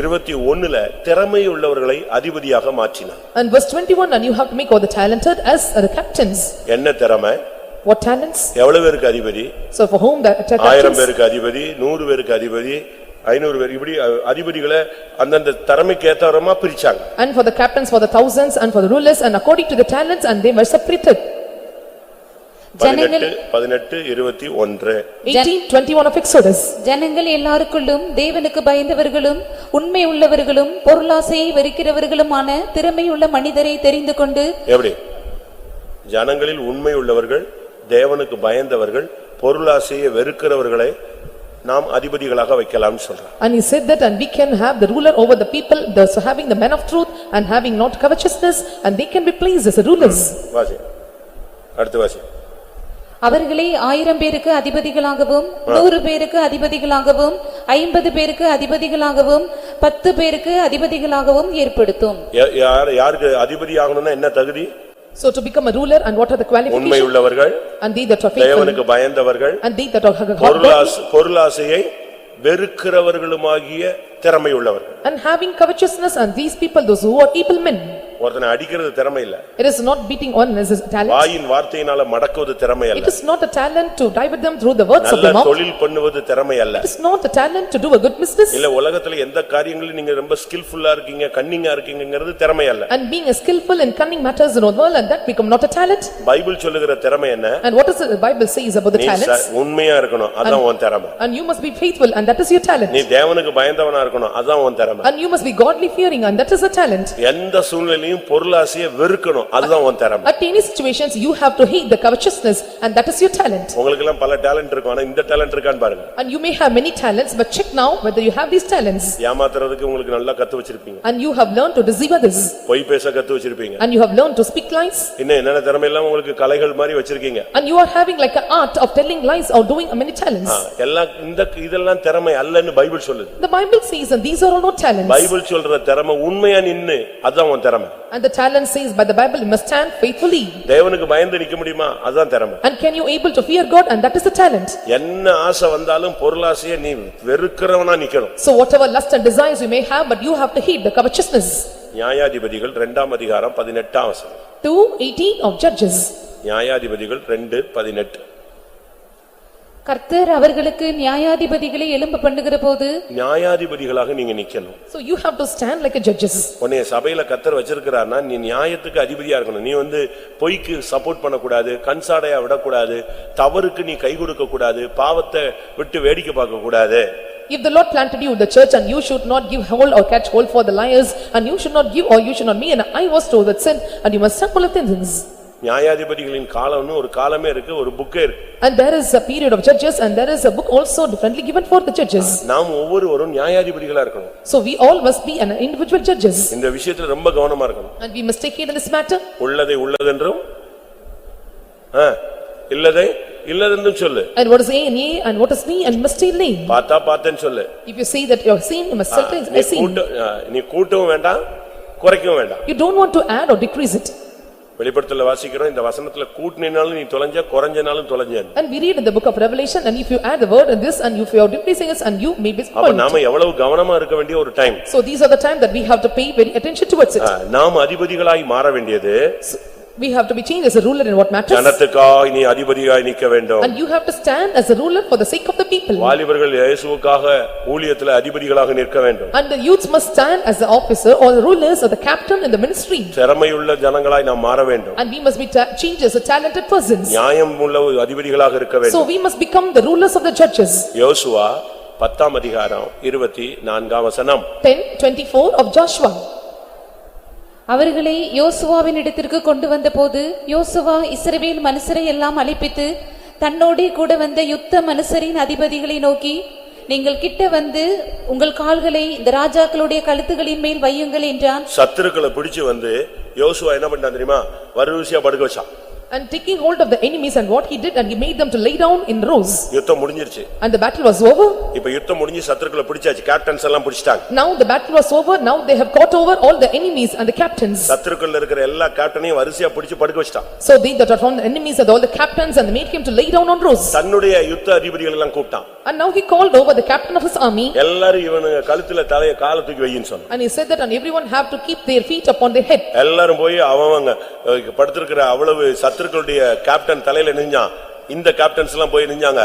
21 திறமை உள்ளவர்களை அதிபதியாக மாற்றினார். and verse 21, and you have to make all the talented as the captains. என்ன திறமை? what talents? எவ்வளவு பேருக்கு அதிபதி? so for whom that 1000 பேருக்கு அதிபதி, 100 பேருக்கு அதிபதி, 500 பேர் இப்படி அதிபதிகளை அந்தந்த திறமைக்கு ஏத்தவரமா பிரிச்சாங்க. And for the captains for the thousands and for the rulers and according to the talents and they were separated. 18 21 18:21 of Exodus. ஜனங்கள் எல்லாருக்குள்ளும் தேவனுக்கு பயந்தவர்களும் உண்மை உள்ளவர்களும் பொருளாசையை வெறுக்கிறவர்களுமான திறமையுள்ள மனிதரை தெரிந்து கொண்டு. எப்படி? ஜனங்களில் உண்மை உள்ளவர்கள், தேவனுக்கு பயந்தவர்கள், பொருளாசையை வெறுக்கிறவர்களை நாம் அதிபதிகளாக வைக்கலாம் சொல்றார். And he said that and we can have the ruler over the people, thus having the men of truth and having not covetousness, and they can be placed as rulers. வாசி. அடுத்து வாசி. அவர்களை 1000 பேருக்கு அதிபதிகளாகவும் 100 பேருக்கு அதிபதிகளாகவும் 50 பேருக்கு அதிபதிகளாகவும் 10 பேருக்கு அதிபதிகளாகவும் ஏற்படுத்தும். யாருக்கு அதிபதி ஆகணும்னா என்ன தகுதி? So to become a ruler and what are the qualifications? உண்மை உள்ளவர்கள், and they that are faithful, தேவனுக்கு பயந்தவர்கள், and they that are பொருளாசையை வெறுக்கிறவர்களுமாகிய திறமை உள்ளவர்கள். and having covetousness, and these people those who are evil men. ஒருத்தனை அடிக்கிறது திறமை இல்ல. It is not beating on as a talent. வாயின் வார்த்தையினால மடக்குவது திறமை அல்ல. It is not a talent to divert them through the words of the mouth. நல்ல தொழில் பண்ணுவது திறமை அல்ல. It is not a talent to do a good business. இல்ல உலகத்துல எந்த காரியங்களிலும் நீங்க ரொம்ப ஸ்கில்ஃபுல்லா இருக்கீங்க, கன்னிங்கா இருக்கீங்கங்கிறது திறமை அல்ல. And being a skillful in cunning matters in the world, and that become not a talent. Bible சொல்லுகிற திறமை என்ன? And what is the Bible says about the talents? உண்மையா இருக்கணும், அதான் உன் திறமை. And you must be faithful, and that is your talent. நீ தேவனுக்கு பயந்தவனா இருக்கணும், அதான் உன் திறமை. And you must be godly fearing, and that is a talent. எந்த சூழ்நிலையிலும் பொருளாசையை வெறுக்கணும், அதுதான் உன் திறமை. At any situations you have to hate the covetousness, and that is your talent. உங்களுக்கு எல்லாம் பல டாலன்ட் இருக்கும், ஆனா இந்த டாலன்ட் இருக்கான்னு பாருங்க. And you may have many talents, but check now whether you have these talents. ஏமாத்துறதுக்கு உங்களுக்கு நல்லா கத்து வச்சிருப்பீங்க. And you have learned to deceive others. பொய் பேச கத்து வச்சிருப்பீங்க. And you have learned to speak lies. இன்னும் என்னென்ன திறமை எல்லாம் உங்களுக்கு கலைகள் மாதிரி வச்சிருக்கீங்க. And you are having like an art of telling lies or doing many talents. எல்லாம் இதெல்லாம் திறமை அல்லன்னு பைபிள் சொல்லுது. The Bible says and these are all not talents. Bible சொல்ற திறமை உண்மையா நின்னு அதான் உன் திறமை. And the talent says by the Bible you must stand faithfully. தேவனுக்கு பயந்து நிக்க முடியுமா? அதான் திறமை. And can you able to fear God, and that is the talent. என்ன ஆசை வந்தாலும் பொருளாசையை நீ வெறுக்கிறவனா நிக்கணும். So whatever lust and desires you may have, but you have to hate the covetousness. நியாயாதிபதிகள் 2ஆம் அதிகாரம் 18ஆம் வசனம். 2:18 of Judges. நியாயாதிபதிகள் 2:18. கர்த்தர் அவர்களுக்கு நியாயாதிபதிகளை எழும்ப பண்ணுகிற போது நியாயாதிபதிகளாக நீங்க நிக்கணும். So you have to stand like a judges. உன்னை சபையில கர்த்தர் வச்சிருக்கிறார்னா நீ நியாயத்துக்கு அதிபதியா இருக்கணும். நீ பொய்க்கு சப்போர்ட் பண்ணக்கூடாது, கன்சாடையா விடக்கூடாது, தவறுக்கு நீ கை கொடுக்க கூடாது, பாவத்தை விட்டு வேடிக்கை பார்க்க கூடாது. If the Lord planted you in the church, and you should not give hold or catch hold for the liars, and you should not give or you should not be an eye was to that sin, and you must stand full of things. நியாயாதிபதிகளின் காலம்னு ஒரு காலமே இருக்கு, ஒரு புக்கே இருக்கு. And there is a period of judges, and there is a book also differently given for the judges. நாம் ஒவ்வொருவரும் நியாயாதிபதிகளா இருக்கணும். So we all must be an individual judges. இந்த விஷயத்துல ரொம்ப கவனமா இருக்கணும். And we must take heed in this matter. உள்ளதை உள்ளதென்றும் இல்லதை இல்லதென்றும் சொல்லு. And what is A and A, and what is me and must stay nay. பார்த்தேன்னு சொல்லு. If you say that you are seen, you must say seen. நீ கூட்டவும் வேண்டாம், குறைக்கவும் வேண்டாம். You don't want to add or decrease it. வெளிப்படுத்தல வாசிக்கிறோம், இந்த வசனத்துல கூட்டினாலும் நீ தொலைஞ்ச, குறைஞ்சனாலும் தொலைஞ்ச. And we read in the book of Revelation, and if you add the word in this, and if you are decreasing it, and you may be spoiled. அப்ப நாம எவ்வளவு கவனமா இருக்க வேண்டிய ஒரு time. So these are the time that we have to pay very attention towards it. நாம் அதிபதிகளாய் மாற வேண்டியது. We have to be changed as a ruler in what matters. ஜனத்துக்காய் நீ அதிபதியாய் நிக்க வேண்டும். And you have to stand as a ruler for the sake of the people. வாலிபர்கள் இயேசுவுக்காக ஊழியத்துல அதிபதிகளாக நிற்க வேண்டும். And the youths must stand as the officer or the rulers or the captain in the ministry. திறமையுள்ள ஜனங்களாய் நாம் மாற வேண்டும். And we must be changed as a talented persons. நியாயம் உள்ள அதிபதிகளாக இருக்க வேண்டும். So we must become the rulers of the judges. யோசுவா 10ஆம் அதிகாரம் 24ஆம் வசனம். 10:24 of Joshua. அவர்களை யோசுவாவின் இடத்திற்கு கொண்டு வந்த போது யோசுவா இஸ்ரவேல் மனுஷரை எல்லாம் அழைப்பித்து தன்னோடே கூட வந்த யுத்த மனுஷரின் அதிபதிகளை நோக்கி, நீங்கள் கிட்ட வந்து உங்கள் கால்களை இந்த ராஜாக்களுடைய கழுத்துகளின் மேல் வையுங்கள் என்றான். சத்துருக்களை பிடிச்சு வந்து யோசுவா என்ன பண்ணான் தெரியுமா? வரிசையா படுக்க வச்சான். And taking hold of the enemies, and what he did, and he made them to lay down in rows. யுத்தம் முடிஞ்சிருச்சு. And the battle was over. இப்ப யுத்தம் முடிஞ்சு சத்துருக்களை பிடிச்சாச்சு, கேப்டன்ஸ் எல்லாம் பிடிச்சிட்டாங்க. Now the battle was over. Now they have caught over all the enemies and the captains. சத்துருக்கள்ல இருக்கிற எல்லா கேப்டனையும் வரிசையா பிடிச்சு படுக்க வச்சிட்டான். So they that are from the enemies and all the captains, and they made him to lay down on rows. தன்னுடைய யுத்த அதிபதிகள் எல்லாம் கூப்பிட்டான். And now he called over the captain of his army. எல்லாரும் இவனுங்க கழுத்துல தலைய கால தூக்கி வையின்னு சொன்னான். And he said that and everyone have to keep their feet upon their head. எல்லாரும் போய் அவங்க படுத்திருக்கிற அவ்வளவு சத்துருக்களுடைய கேப்டன் தலையில நின்றான். இந்த கேப்டன்ஸ் எல்லாம் போய் நின்றாங்க.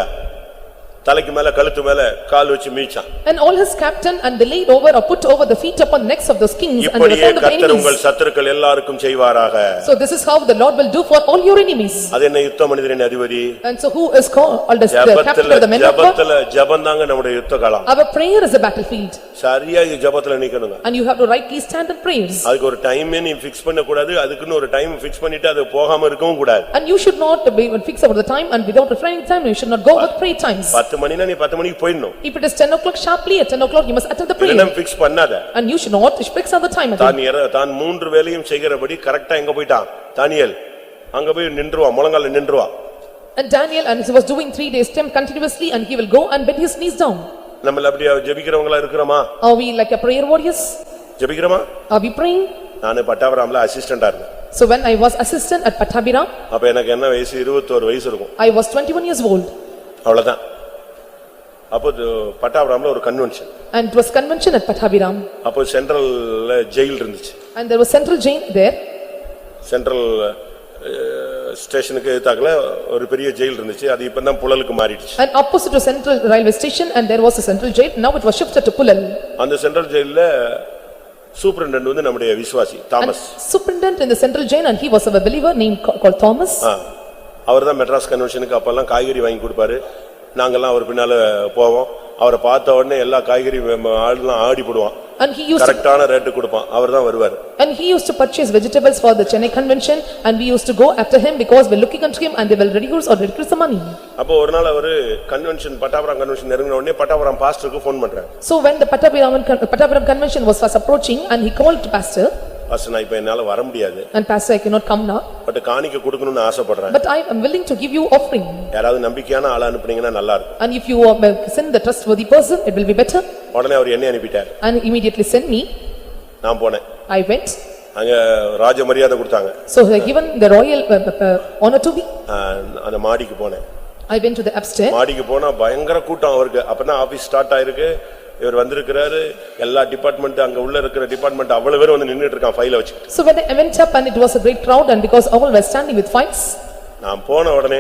தலைக்கு மேல கழுத்து மேல கால் வச்சு மீச்சான். And all his captain and they laid over or put over the feet upon the necks of those kings and they இப்படியே found the கர்த்தர் உங்கள் enemies. சத்துருக்கள் எல்லாருக்கும் செய்வாராக. So this is how the Lord will do for all your enemies. அது என்ன யுத்த மனிதரின் அதிபதி? And so who is called as the captain of the men of God? ஜெபந்தாங்க நம்முடைய யுத்த களம். Our prayer is a battlefield. சரியா ஜெபத்துல நிக்கணுங்க. And you have to rightly stand in prayers. அதுக்கு ஒரு டைம் நீ ஃபிக்ஸ் பண்ண கூடாது. அதுக்குன்னு ஒரு டைம் ஃபிக்ஸ் பண்ணிட்டு அது போகாம இருக்கவும் கூடாது. And you should not be fix about the time and without refraining time you should not go with prayer times. 10 மணினா நீ 10 மணிக்கு போயிடணும். If it is 10 o'clock sharply at 10 o'clock you must attend the prayer. இல்லனா ஃபிக்ஸ் பண்ணாத. And you should not fix on the time again. தான் 3 வேளையும் செய்கிறபடி கரெக்ட்டா எங்க போய்ட்டான் தானியேல் அங்க போய் நின்றுவான் முழங்கால்ல நின்றுவான். And Daniel and he was doing 3 days time continuously and he will go and bend his knees down. நம்மள அப்படியே ஜெபிக்கிறவங்களா இருக்கறோமா? Are we like a prayer warriors? ஜெபிக்கிறோமா? Are we praying? நான் பட்டாபராம்ல அசிஸ்டன்ட்டா இருந்தேன். So when I was assistant at Pattabhiram அப்ப எனக்கு என்ன வயசு 21 வயசு இருக்கும். I was 21 years old. அவ்வளவுதான். அப்போ பட்டாபராம்ல ஒரு convention. And it was convention at Pattabhiram. அப்போ சென்ட்ரல்ல ஜெயில் இருந்துச்சு. And there was central jail there. Central ஸ்டேஷனுக்கு எதிர்த்தாக்குல ஒரு பெரிய ஜெயில் இருந்துச்சு. அது இப்பதான் புழலுக்கு மாறிடுச்சு. And opposite to central railway station and there was a central jail. Now it was shifted to Pulal. அந்த சென்ட்ரல் ஜெயில்ல சூப்பரண்டன்ட் வந்து நம்முடைய விசுவாசி Thomas. Superintendent in the central jail and he was a believer named called Thomas. அவர்தான் மெட்ராஸ் கன்வென்ஷனுக்கு அப்பெல்லாம் காய்கறி வாங்கி கொடுப்பாரு. நாங்கெல்லாம் அவர் பின்னால போவோம். அவரை பார்த்த உடனே எல்லா காய்கறி ஆளுலாம் ஆடி போடுவான். And he used கரெக்டான ரேட் கொடுப்பான். அவர்தான் வருவார். And he used to purchase vegetables for the Chennai convention and we used to go after him because we looking unto him and they will reduce the money. அப்போ ஒரு நாள் அவரு கன்வென்ஷன் பட்டாபுரம் கன்வென்ஷன் நெருங்கின உடனே பட்டாபுரம் பாஸ்டருக்கு ஃபோன் பண்றாரு. So when the Pattabhiram convention was fast approaching and he called to pastor. Pastor நான் இப்ப என்னால வர முடியாது. And pastor I cannot come now. But காணிக்கை கொடுக்கணும்னு ஆசைப்படுறேன். But I am willing to give you offering. யாராவது நம்பிக்கையான ஆளை அனுப்புனீங்கன்னா நல்லா இருக்கும். And if you send the trustworthy person it will be better. உடனே அவர் என்னை அனுப்பிட்டார். And immediately sent me. நான் போனேன். I went. அங்க ராஜ மரியாதை கொடுத்தாங்க. So they given the royal honor to me. அந்த மாடிக்கு போனேன். I went to the upstairs. மாடிக்கு போனா பயங்கர கூட்டம் அவருக்கு. அப்பதான் ஆபீஸ் ஸ்டார்ட் ஆயிருக்கு. இவர் வந்திருக்கிறாரு. எல்லா டிபார்ட்மென்ட் அங்க உள்ள இருக்கிற டிபார்ட்மென்ட் அவ்வளவு பேர் வந்து நின்னுட்டு இருக்கான் ஃபைல வச்சு. So when I went up and it was a great crowd and because all were standing with files. நான் போன உடனே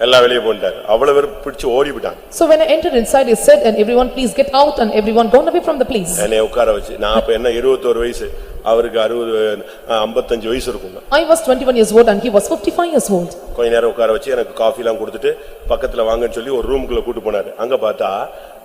எல்லா வெளிய போண்டாரு. அவ்வளவு பேர் பிடிச்சு ஓடி விட்டாங்க. So when I entered inside he said and everyone please get out and everyone gone away from the place. என்னை உட்கார வச்சு நான் அப்ப என்ன 21 வயசு அவருக்கு 55 வயசு இருக்குங்க. I was 21 years old and he was 55 years old. கொஞ்ச நேரம் உட்கார வச்சு எனக்கு காபி எல்லாம் கொடுத்துட்டு பக்கத்துல வாங்கன்னு சொல்லி ஒரு ரூமுக்குள்ள கூட்டி போனாரு. அங்க பார்த்தா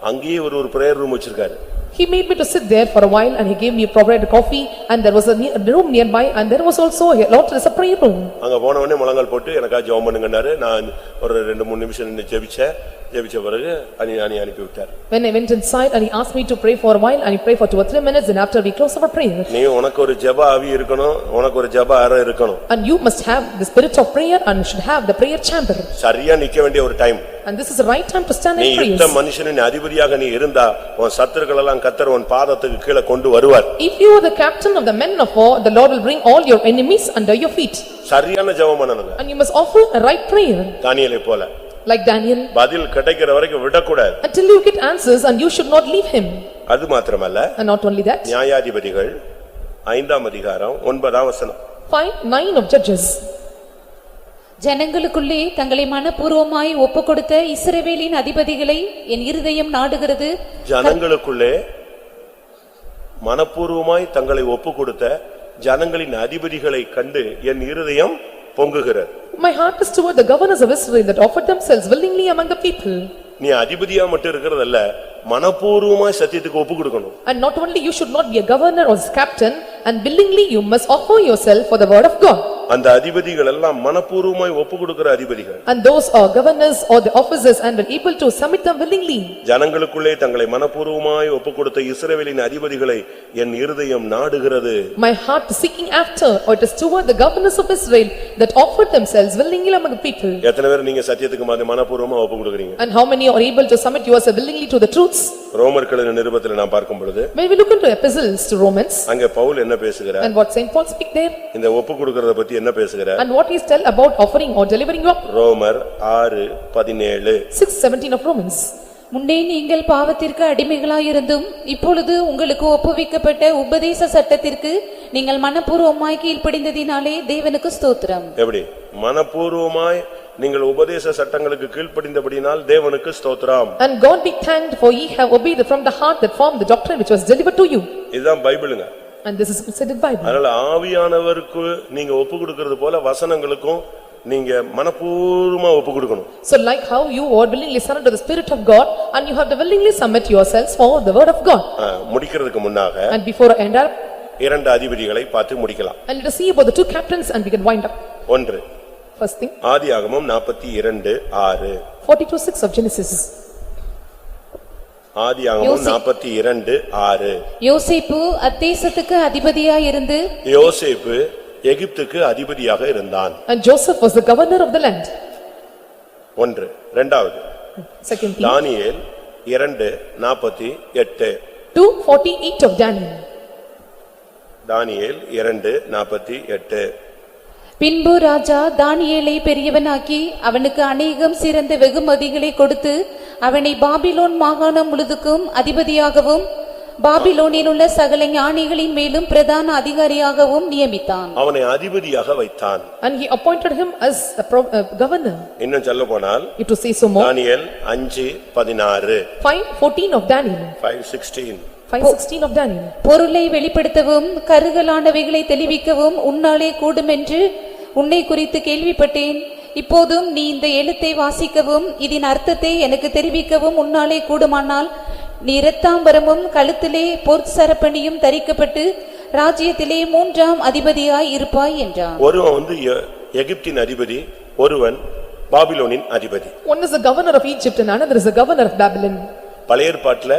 அங்கேயே ஒரு பிரேயர் ரூம் வச்சிருக்காரு. He made me to sit there for a while and he gave me a provided coffee and there was a room nearby and there was also a lot of a prayer room. அங்க போன உடனே முழங்கால் போட்டு எனக்கா ஜெபம் பண்ணுங்கன்னாரு. நான் ஒரு 2-3 நிமிஷம் நின்னு ஜெபிச்சேன். ஜெபிச்ச பிறகு அனுப்பி விட்டார். When I went inside and he asked me to pray for a while and he prayed for 2 or 3 minutes and after we closed our prayer. நீ உனக்கு ஒரு ஜெப ஆவி இருக்கணும். உனக்கு ஒரு ஜெப அறை இருக்கணும். And you must have the spirit of prayer and you should have the prayer chamber. சரியா நிக்க வேண்டிய ஒரு time. And this is the right time to stand நீ in prayer. யுத்த மனுஷனின் அதிபதியாக நீ இருந்தா உன் சத்துருக்கள் எல்லாம் கர்த்தர் உன் பாதத்துக்கு கீழே கொண்டு வருவார். If you are the captain of the men of war, the Lord will bring all your enemies under your feet. சரியான ஜெபம் பண்ணணுங்க. And you must offer a right prayer. தானியேலை போல. Like Daniel. பதில் கிடைக்கிற வரைக்கும் விடக்கூடாது. Until you get answers and you should not leave him. அது மாத்திரமல்ல. And not only that. நியாயாதிபதிகள் 5ஆம் அதிகாரம் 9ஆம் வசனம். 9 of Judges. ஜனங்களுக்குள்ளே தங்களை மனப்பூர்வமாய் ஒப்புக்கொடுத்த இஸ்ரவேலின் அதிபதிகளை என் இருதயம் நாடுகிறது. ஜனங்களுக்குள்ளே மனப்பூர்வமாய் தங்களை ஒப்புக்கொடுத்த ஜனங்களின் அதிபதிகளை கண்டு என் இருதயம் பொங்குகிறது. My heart is toward the governors of Israel that offered themselves willingly among the people. நீ அதிபதியா மட்டும் இருக்கிறதல்ல மனப்பூர்வமாய் சத்தியத்துக்கு ஒப்பு கொடுக்கணும். And not only you should not be a governor or a captain and willingly you must offer yourself for the word of God. அந்த அதிபதிகள் எல்லாம் மனப்பூர்வமாய் ஒப்பு கொடுக்கிற அதிபதிகள். And those are governors or the officers and were able to submit them willingly. ஜனங்களுக்குள்ளே தங்களை மனப்பூர்வமாய் ஒப்பு கொடுத்த இஸ்ரவேலின் அதிபதிகளை என் இருதயம் நாடுகிறது. My heart is seeking after or it is toward the governors of Israel that offered themselves willingly among the people. எத்தனை பேர் நீங்க சத்தியத்துக்கு மனப்பூர்வமா ஒப்பு கொடுக்கறீங்க? And how many are able to submit yourself willingly to the truths? ரோமர்களின் நிருபத்தில் நாம் பார்க்கும் பொழுது when we look into epistles to Romans அங்கே பவுல் என்ன பேசுகிறார்? and what Saint Paul speak there இந்த ஒப்பு கொடுக்கிறத பத்தி என்ன பேசுகிறார்? and what he tell about offering or delivering up. ரோமர் 6:17 6:17 of Romans. முன்னே நீங்கள் பாவத்திற்கு அடிமைகளாயிருந்தும் இப்பொழுது உங்களுக்கு ஒப்புவிக்கப்பட்ட உபதேச சட்டத்திற்கு நீங்கள் மனப்பூர்வமாய் கீழ்ப்படிந்ததினாலே தேவனுக்கு ஸ்தோத்திரம். எப்படி மனப்பூர்வமாய் நீங்கள் உபதேச சட்டங்களுக்கு கீழ்ப்படிந்தபடியினால் தேவனுக்கு ஸ்தோத்திரம். And God be thanked for ye have obeyed from the heart that formed the doctrine which was delivered to you. இதுதான் பைபிளுங்க. And this is said in Bible. அதனால ஆவியானவருக்கு நீங்க ஒப்பு கொடுக்கிறது போல வசனங்களுக்கும் நீங்க மனப்பூர்வமா ஒப்பு கொடுக்கணும். So like how you are willingly surrender to the Spirit of God and you have to willingly submit yourselves for the word of God. முடிக்கிறதுக்கு முன்னாக And before I end up, இரண்டு அதிபதிகளை பார்த்து முடிக்கலாம். and let us see about the two captains and we can wind up. ஒன்று First thing, ஆதியாகமம் 42:6. 42:6 of Genesis. ஆதியாகமம் 42:6. யோசேப்பு அத்தேசத்துக்கு அதிபதியாய் இருந்து யோசேப்பு எகிப்துக்கு அதிபதியாக இருந்தான். And Joseph was the governor of the land. ஒன்று. இரண்டாவது Second thing, Daniel 2:48. 2:48 of Daniel. தானியேல் 2:48. பின்பு ராஜா தானியேலை பெரியவனாக்கி அவனுக்கு அநேகம் சிறந்த வெகுமதிகளை கொடுத்து அவனை பாபிலோன் மாகாணம் முழுதுக்கும் அதிபதியாகவும் பாபிலோனில் உள்ள சகல ஞானிகளின் மேலும் பிரதான அதிகாரியாகவும் நியமித்தான். அவனை அதிபதியாக வைத்தான். And he appointed him as a governor. இன்னும் சொல்ல போனால் It to say so more, Daniel 5:16. 5:14 of Daniel. 5:16. 5:16 of Daniel. பொருளை வெளிப்படுத்தவும் கருகலானவைகளை தெளிவிக்கவும் உன்னாலே கூடுமென்று உன்னை குறித்து கேள்விப்பட்டேன். இப்போதும் நீ இந்த எழுத்தை வாசிக்கவும் இதன் அர்த்தத்தை எனக்கு தெரிவிக்கவும் உன்னாலே கூடுமானால் நீ இரத்தாம்பரமும் கழுத்திலே பொற்சரப்பணியும் தரிக்கப்பட்டு ராஜ்யத்திலே 3ஆம் அதிபதியாய் இருப்பாய் என்றான். ஒருவன் எகிப்தின் அதிபதி, ஒருவன் பாபிலோனின் அதிபதி. One is the governor of Egypt and another is the governor of Babylon. பழைய ஏற்பாட்டில்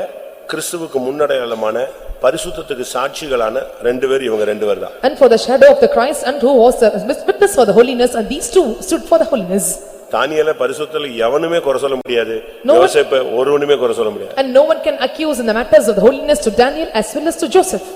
கிறிஸ்துவுக்கு முன்னடையாளமான பரிசுத்தத்துக்கு சாட்சிகளான ரெண்டு பேர் இவங்க ரெண்டு பேர் தான். And for the shadow of the Christ and who was a witness for the holiness, and these two stood for the holiness. தானியேல பரிசுத்தத்துல எவனுமே குறை சொல்ல முடியாது, யோசேப்பை ஒருவனுமே குறை சொல்ல முடியாது. And no one can accuse in the matters of the holiness to Daniel as well as to Joseph.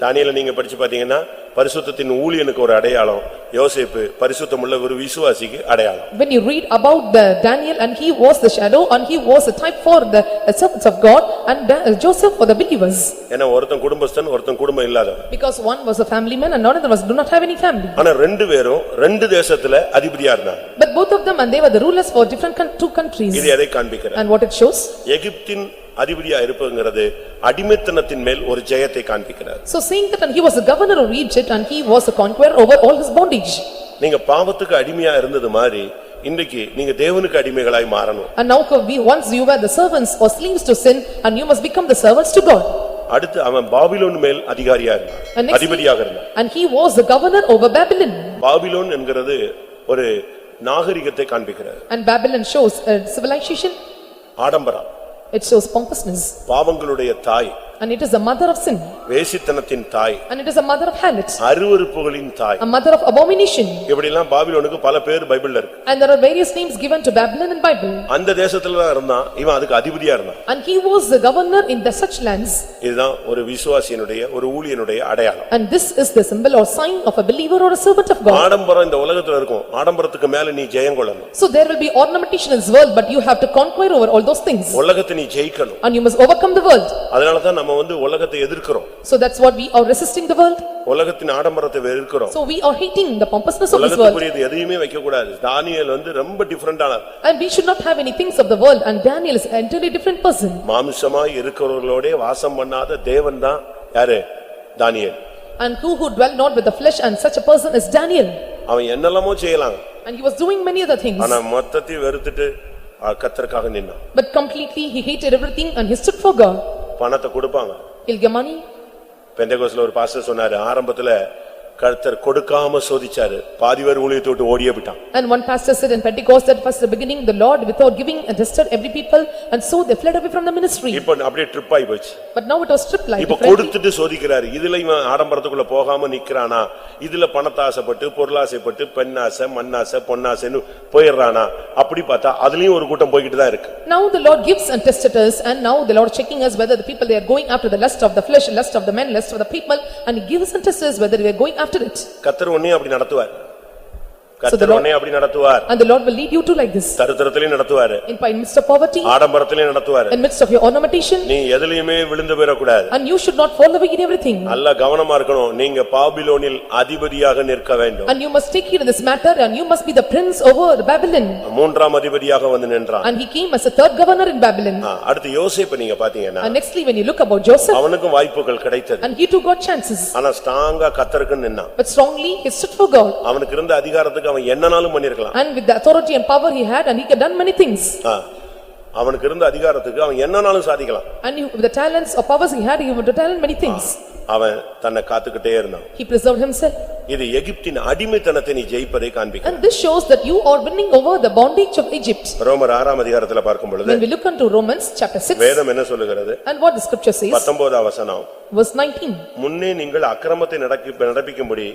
தானியேல நீங்க படிச்சு பாத்தீங்கன்னா பரிசுத்தத்தின் ஊழியனுக்கு ஒரு அடையாளம், யோசேப்பு பரிசுத்தமுள்ள ஒரு விசுவாசிக்கு அடையாளம். When you read about the Daniel, and he was the shadow and he was a type for the servants of God, and Joseph for the believers. ஏன்னா ஒருத்தன் குடும்பஸ்தன், ஒருத்தன் குடும்பம் இல்லாதவன். Because one was a family man and another was do not have any family. ஆனா ரெண்டு பேரும் ரெண்டு தேசத்துல அதிபதியா இருந்தாங்க. But both of them, and they were the rulers for different two countries. இது எதை காண்பிக்கிறது? And what it shows? எகிப்தின் அதிபதியா இருப்பதுங்கிறது அடிமைத்தனத்தின் மேல் ஒரு ஜெயத்தை காண்பிக்கிறது. So saying that, and he was the governor of Egypt and he was a conqueror over all his bondage. நீங்க பாவத்துக்கு அடிமையா இருந்தது மாதிரி இன்றைக்கு நீங்க தேவனுக்கு அடிமைகளாய் மாறணும். And now once you were the servants or slaves to sin, and you must become the servants to God. அடுத்து அவன் பாபிலோன் மேல் அதிகாரியா இருந்தான், அதிபதியாக இருந்தான். And he was the governor over Babylon. Babylon என்கிறது ஒரு நாகரிகத்தை காண்பிக்கிறது. And Babylon shows a civilization. ஆடம்பரம். It shows pompousness. பாவங்களுடைய தாய். And it is the mother of sin. வேசித்தனத்தின் தாய். And it is a mother of harlot. அருவருப்புகளின் தாய். A mother of abomination. இப்படி எல்லாம் பாபிலோனுக்கு பல பேர் பைபிள்ல இருக்கு. And there are various names given to Babylon in Bible. அந்த தேசத்துல தான் இருந்தான், இவன் அதுக்கு அதிபதியா இருந்தான். And he was the governor in the such lands. இதுதான் ஒரு விசுவாசியினுடைய ஒரு ஊழியனுடைய அடையாளம். And this is the symbol or sign of a believer or a servant of God. ஆடம்பரம் இந்த உலகத்துல இருக்கும், ஆடம்பரத்துக்கு மேல நீ ஜெயம் கொள்ளணும். So there will be ornamentation in this world, but you have to conquer over all those things. உலகத்தை நீ ஜெயிக்கணும். And you must overcome the world. அதனால தான் நம்ம உலகத்தை எதிர்க்கிறோம். So that's what we are resisting the world. உலகத்தின் ஆடம்பரத்தை வெறுக்கிறோம். So we are hating the pompousness of this world. உலகத்துக்குரியது எதையுமே வைக்க கூடாது. தானியேல் ரொம்ப டிஃபரண்டானவர். And we should not have any things of the world, and Daniel is an entirely different person. மாம்சமாய் இருக்கிறவர்களோடே வாசம் பண்ணாத தேவன் தான் யாரு? தானியேல். And who dwell not with the flesh, and such a person is Daniel. அவன் என்னெல்லாமோ செய்யலாம். And he was doing many other things. ஆனா மொத்தத்தை வெறுத்துட்டு கர்த்தருக்காக நின்னான். But completely he hated everything and he stood for God. பணத்தை கொடுப்பாங்க. He'll get money. பெந்தேகோஸ்ல ஒரு பாஸ்டர் சொன்னாரு, ஆரம்பத்துல கர்த்தர் கொடுக்காம சோதிச்சாரு, பாதி பேர் ஊழியத்தை விட்டு ஓடியே போயிட்டான். And one pastor said in Pentecost that first the beginning the Lord without giving and tested every people, and so they fled away from the ministry. இப்போ அப்படியே ட்ரிப் ஆயி போச்சு. But now it was stripped like இப்போ கொடுத்துட்டு சோதிக்கிறாரு. இதுல இவன் ஆடம்பரத்துக்குள்ள போகாம நிக்கறானா, இதுல பணத்தை ஆசைப்பட்டு பொருளாசைப்பட்டு பெண்ணாசை மண்ணாசை பொன்னாசைன்னு போயிடுறானா, அப்படி பார்த்தா அதுலயும் ஒரு கூட்டம் போய்கிட்டு தான் இருக்கு. Now the Lord gives and tested us, and now the Lord checking us whether the people they are going after the lust of the flesh, lust of the men, lust of the people, and he gives and tests us whether we are going after it. கர்த்தர் உன்னையும் அப்படி நடத்துவார். கர்த்தர் உன்னை அப்படி நடத்துவார். And the Lord will lead you to like this. தரித்திரத்திலே நடத்துவார். In midst of poverty, ஆடம்பரத்திலே நடத்துவார். in midst of your ornamentation, நீ எதிலுமே விழுந்து போயிடக்கூடாது. and you should not fall away in everything. நல்ல கவனமா இருக்கணும். நீங்க பாபிலோனில் அதிபதியாக நிற்க வேண்டும். And you must take care in this matter, and you must be the prince over Babylon. மூன்றாம் அதிபதியாக வந்து நின்றான். And he came as a third governor in Babylon. அடுத்து யோசேப்பு நீங்க பாத்தீங்கன்னா, And nextly when you look about Joseph, அவனுக்கும் வாய்ப்புகள் கிடைத்தது. and he too got chances, ஆனா ஸ்ட்ராங்கா கர்த்தருக்கு நின்னான். but strongly he stood for God. அவனுக்கு இருந்த அதிகாரத்துக்கு அவன் என்னனாலும் பண்ணிருக்கலாம். And with the authority and power he had, and he could done many things. அவனுக்கு இருந்த அதிகாரத்துக்கு அவன் என்னனாலும் சாதிக்கலாம். And with the talents or powers he had, he would have done many things. அவன் தன்னை காத்துக்கிட்டே இருந்தான். He preserved himself. இது எகிப்தின் அடிமைத்தனத்தை நீ ஜெயிப்பதை காண்பிக்கும். And this shows that you are winning over the bondage of Egypt. ரோமர் 6ஆம் அதிகாரத்துல பார்க்கும் பொழுது, When we look into Romans chapter 6, வேதம் என்ன சொல்லுகிறது? and what the scripture says, 19ஆம் வசனம், verse 19. முன்னே நீங்கள் அக்கிரமத்தை நடப்பிக்கும்படி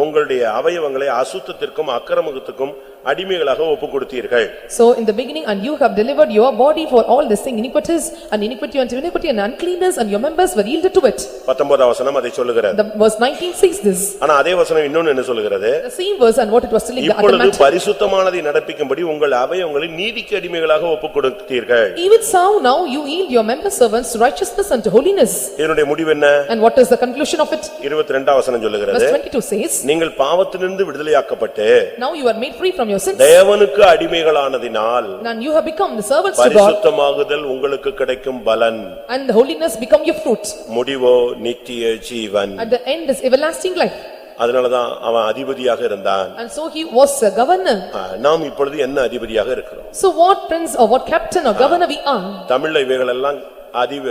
உங்களுடைய அவயவங்களை அசுத்தத்திற்கும் அக்கிரமத்துக்கும் அடிமைகளாக ஒப்புக்கொடுத்தீர்கள். So in the beginning, and you have delivered your body for all this thing, iniquities and iniquity unto iniquity and uncleanness, and your members were yielded to it. 19ஆம் வசனம் அதை சொல்லுகிறது. The verse 19 says this. ஆனா அதே வசனம் இன்னொன்னு என்ன சொல்லுகிறது? The same verse and what it was telling the other இப்பொழுது matter. பரிசுத்தமானதை நடப்பிக்கும்படி உங்கள் அவயவங்களை நீதிக்கு அடிமைகளாக ஒப்புக்கொடுத்தீர்கள். Even so now you yield your member servants to righteousness and to holiness. இதனுடைய முடிவு என்ன? And what is the conclusion of it? 22ஆம் வசனம் சொல்லுகிறது, Verse 22 says, நீங்கள் பாவத்திலிருந்து விடுதலையாக்கப்பட்டு now you are made free from your sins, தேவனுக்கு அடிமைகளானதினால் and you have become the servants to God, பரிசுத்தமாகுதல் உங்களுக்கு கிடைக்கும் பலன். and the holiness become your fruit, முடிவோ நித்திய ஜீவன். and the end is everlasting life. அதனாலதான் அவன் அதிபதியாக இருந்தான். And so he was a governor. நாம் இப்பொழுது என்ன அதிபதியாக இருக்கிறோம்? So what prince or what captain or governor we are? தமிழ்ல இவைகள் எல்லாம்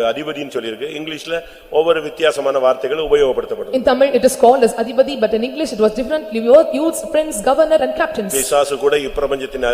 அதிபதின்னு சொல்லிருக்கு. இங்கிலீஷ்ல ஒவ்வொரு வித்தியாசமான வார்த்தைகள் உபயோகப்படுத்தப்படுது. In Tamil it is called as adibadi, but in English it was differently used, prince, governor and captains. பிசாசு கூட இப்பிரபஞ்சத்தின்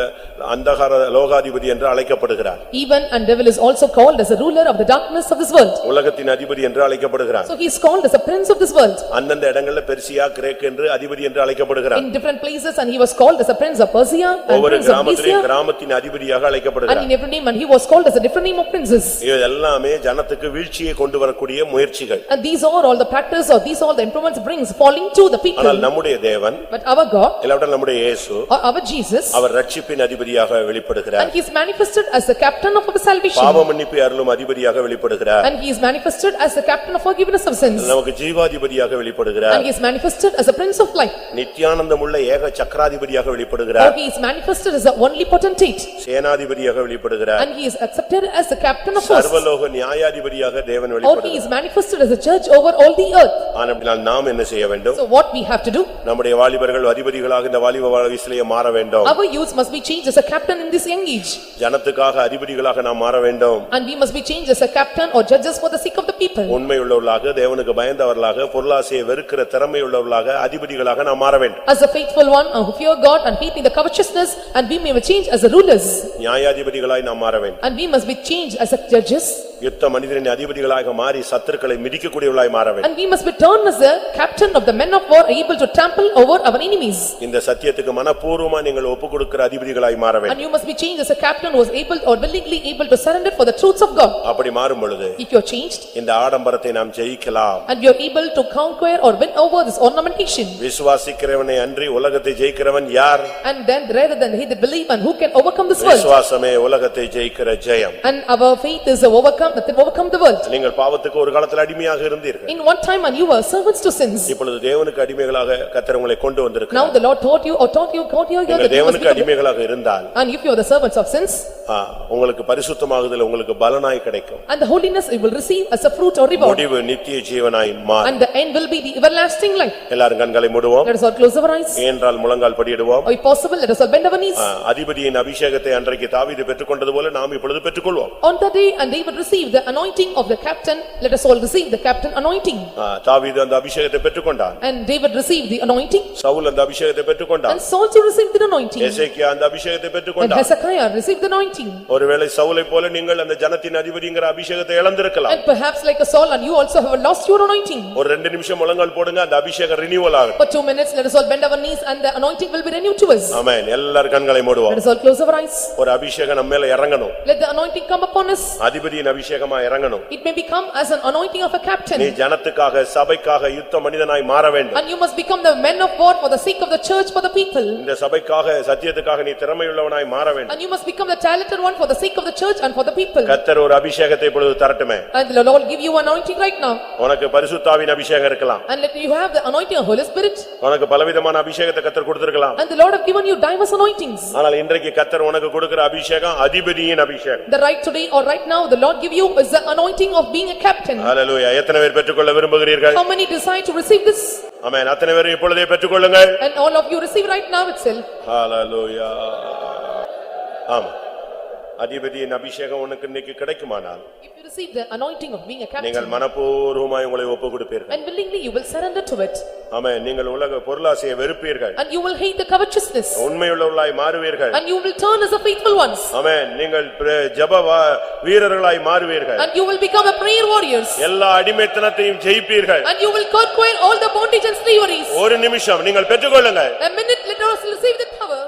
அந்தகார லோகாதிபதி என்று அழைக்கப்படுகிறார். Even and devil is also called as a ruler of the darkness of this world. உலகத்தின் அதிபதி என்று அழைக்கப்படுகிறார். So he is called as a prince of this world. அந்தந்த இடங்கள்ல பெர்சியா, கிரேக் என்று அதிபதி என்று அழைக்கப்படுகிறார். In different places, and he was called as a prince of Persia and ஒவ்வொரு prince of கிராமத்திலும் Grecia, கிராமத்தின் அதிபதியாக and அழைக்கப்படுகிறார். in every name, and he was called as a different name of princes. இதெல்லாம் ஜனத்துக்கு வீழ்ச்சியை கொண்டு வரக்கூடிய முயற்சிகள். And these are all the practice, or these all the improvements brings falling to the people. ஆனால் நம்முடைய தேவன், But our God, இல்லாவிட்டால் நம்முடைய இயேசு, or our Jesus, அவர் ரட்சிப்பின் அதிபதியாக வெளிப்படுகிறார். and he is manifested as the captain of our salvation. பாவ மன்னிப்பை அருளும் அதிபதியாக வெளிப்படுகிறார். And he is manifested as the captain of forgiveness of sins. நமக்கு ஜீவாதிபதியாக வெளிப்படுகிறார். And he is manifested as a prince of life. நித்தியானந்தமுள்ள ஏக சக்கராதிபதியாக Or வெளிப்படுகிறார். he is manifested as the only potentate. சேனாதிபதியாக வெளிப்படுகிறார். And he is accepted as the captain of hosts. சர்வலோக நியாயாதிபதியாக தேவன் Or he வெளிப்படுகிறார். is manifested as a judge over all the earth. ஆனால் நாம் என்ன செய்ய வேண்டும்? So what we have to do? நம்முடைய வாலிபர்கள் அதிபதிகளாக இந்த வாலிப வயசிலேயே மாற வேண்டும். Our youth must be changed as a captain in this young age. ஜனத்துக்காக அதிபதிகளாக நாம் மாற வேண்டும். And we must be changed as a captain or judges for the sake of the people. உண்மையுள்ளவர்களாக, தேவனுக்கு பயந்தவர்களாக, பொருளாசையை வெறுக்கிற திறமையுள்ளவர்களாக அதிபதிகளாக நாம் மாற வேண்டும். As a faithful one who fear God and hating the covetousness, and we may be changed as a rulers. நியாயாதிபதிகளாய் நாம் மாற வேண்டும். And we must be changed as a judges. யுத்த மனிதரின் அதிபதிகளாக மாறி சத்துருக்களை மிதிக்கக்கூடியவர்களாய் மாற வேண்டும். And we must be turned as a captain of the men of war, able to trample over our enemies. இந்த சத்தியத்துக்கு மனப்பூர்வமா நீங்கள் ஒப்புக்கொடுக்கிற அதிபதிகளாய் மாற And வேண்டும். you must be changed as a captain who is able or willingly able to surrender for the truths of God. அப்படி மாறும் பொழுது If you are changed, இந்த ஆடம்பரத்தை நாம் ஜெயிக்கலாம். and you are able to conquer or win over this ornamentation. விசுவாசிக்கிறவனை அன்றி உலகத்தை ஜெயிக்கிறவன் யார்? And then rather than he that believe, and who can overcome this world? விசுவாசமே உலகத்தை ஜெயிக்கிற ஜெயம். And our faith is a overcome, that can overcome the world. நீங்கள் பாவத்துக்கு ஒரு காலத்தில் அடிமையாக இருந்தீர்கள். In one time, and you were servants to sins. இப்பொழுது தேவனுக்கு அடிமைகளாக கர்த்தர் உங்களை கொண்டு வந்திருக்கிறார். Now the Lord taught you நீங்கள் that you must தேவனுக்கு become, அடிமைகளாக இருந்தால் and if you are the servants of sins, உங்களுக்கு பரிசுத்தமாகுதல் உங்களுக்கு பலனாய் கிடைக்கும். and the holiness you will receive as a fruit or reward. முடிவு நித்திய ஜீவனாய் மாறும். And the end will be the everlasting life. எல்லாரும் கண்களை மூடுவோம். Let us all close our eyes. ஏனென்றால் முழங்கால் படியிடுவோம். Or if possible, let us all bend our knees. அதிபதியின் அபிஷேகத்தை அன்றைக்கு தாவீது பெற்றுக்கொண்டது போல நாம் இப்பொழுது பெற்றுக்கொள்வோம். On that day, and David received the anointing of the captain, let us all receive the captain anointing. தாவீது அந்த அபிஷேகத்தை பெற்றுக்கொண்டான். And David received the anointing. Saul அந்த அபிஷேகத்தை பெற்றுக்கொண்டான். And Saul too received the anointing. எசேக்கியா அந்த அபிஷேகத்தை And பெற்றுக்கொண்டான். Hezekiah received the anointing. anointing. ஒருவேளை சவுலை போல நீங்கள் அந்த ஜனத்தின் அதிபதிங்கிற அபிஷேகத்தை இழந்திருக்கலாம். And perhaps like a Saul and you also have lost your anointing. ஒரு 2 நிமிஷம் முழங்கால் போடுங்க, அந்த அபிஷேகம் ரினியூவல் ஆகும். For 2 minutes, let us all bend our knees and the anointing will be renewed to us. ஆமென். எல்லார் கண்களை மூடுவோம். Let us all close our eyes. ஒரு அபிஷேகம் நம்ம மேல இறங்கணும். Let the anointing come upon us. அதிபதியின் அபிஷேகமா இறங்கணும். It may become as an anointing of a captain. நீ ஜனத்துக்காக சபைக்காக யுத்த மனிதனாய் மாற வேண்டும். And you must become the men of war for the sake of the church, for the people. இந்த சபைக்காக சத்தியத்துக்காக நீ திறமையுள்ளவனாய் மாற வேண்டும். And you must become the talented one for the sake of the church and for the people. கர்த்தர் ஒரு அபிஷேகத்தை இப்பொழுது தரட்டுமே. And the Lord give you anointing right now. உனக்கு பரிசுத்தாவின் அபிஷேகம் இருக்கலாம். And let you have the anointing of Holy Spirit. உனக்கு பலவிதமான அபிஷேகத்தை கர்த்தர் கொடுத்திருக்கலாம். And the Lord have given you diverse anointings. ஆனால் இன்றைக்கு கர்த்தர் உனக்கு கொடுக்கிற அபிஷேகம் அதிபதியின் அபிஷேகம். The right today or right now the Lord give you is the anointing of being a captain. ஹalleluya. எத்தனை பேர் பெற்றுக்கொள்ள விரும்புகிறீர்கள்? How many desire to receive this? ஆமென். அத்தனை பேர் இப்பொழுதே பெற்றுக்கொள்ளுங்கள். And all of you receive right now itself. ஹalleluya. ஆமென். அதிபதியின் அபிஷேகம் உனக்கு இன்னைக்கு கிடைக்குமானால் If you receive the anointing of being a நீங்கள் captain, மனப்பூர்வமாய் உங்களை ஒப்புக்கொடுப்பீர்கள். and willingly you will surrender to it. ஆமென். நீங்கள் உலக பொருளாசையை வெறுப்பீர்கள். And you will hate the covetousness. உண்மையுள்ளவர்களாய் மாறுவீர்கள். And you will turn as the faithful ones. ஆமென். நீங்கள் ஜெப வீரர்களாய் மாறுவீர்கள். And you will become the prayer warriors. எல்லா அடிமைத்தனத்தையும் ஜெயிப்பீர்கள். And you will conquer all the bondage and slaveries. ஒரு நிமிஷம் நீங்கள் பெற்றுக்கொள்ளுங்கள். A minute, let us receive the power.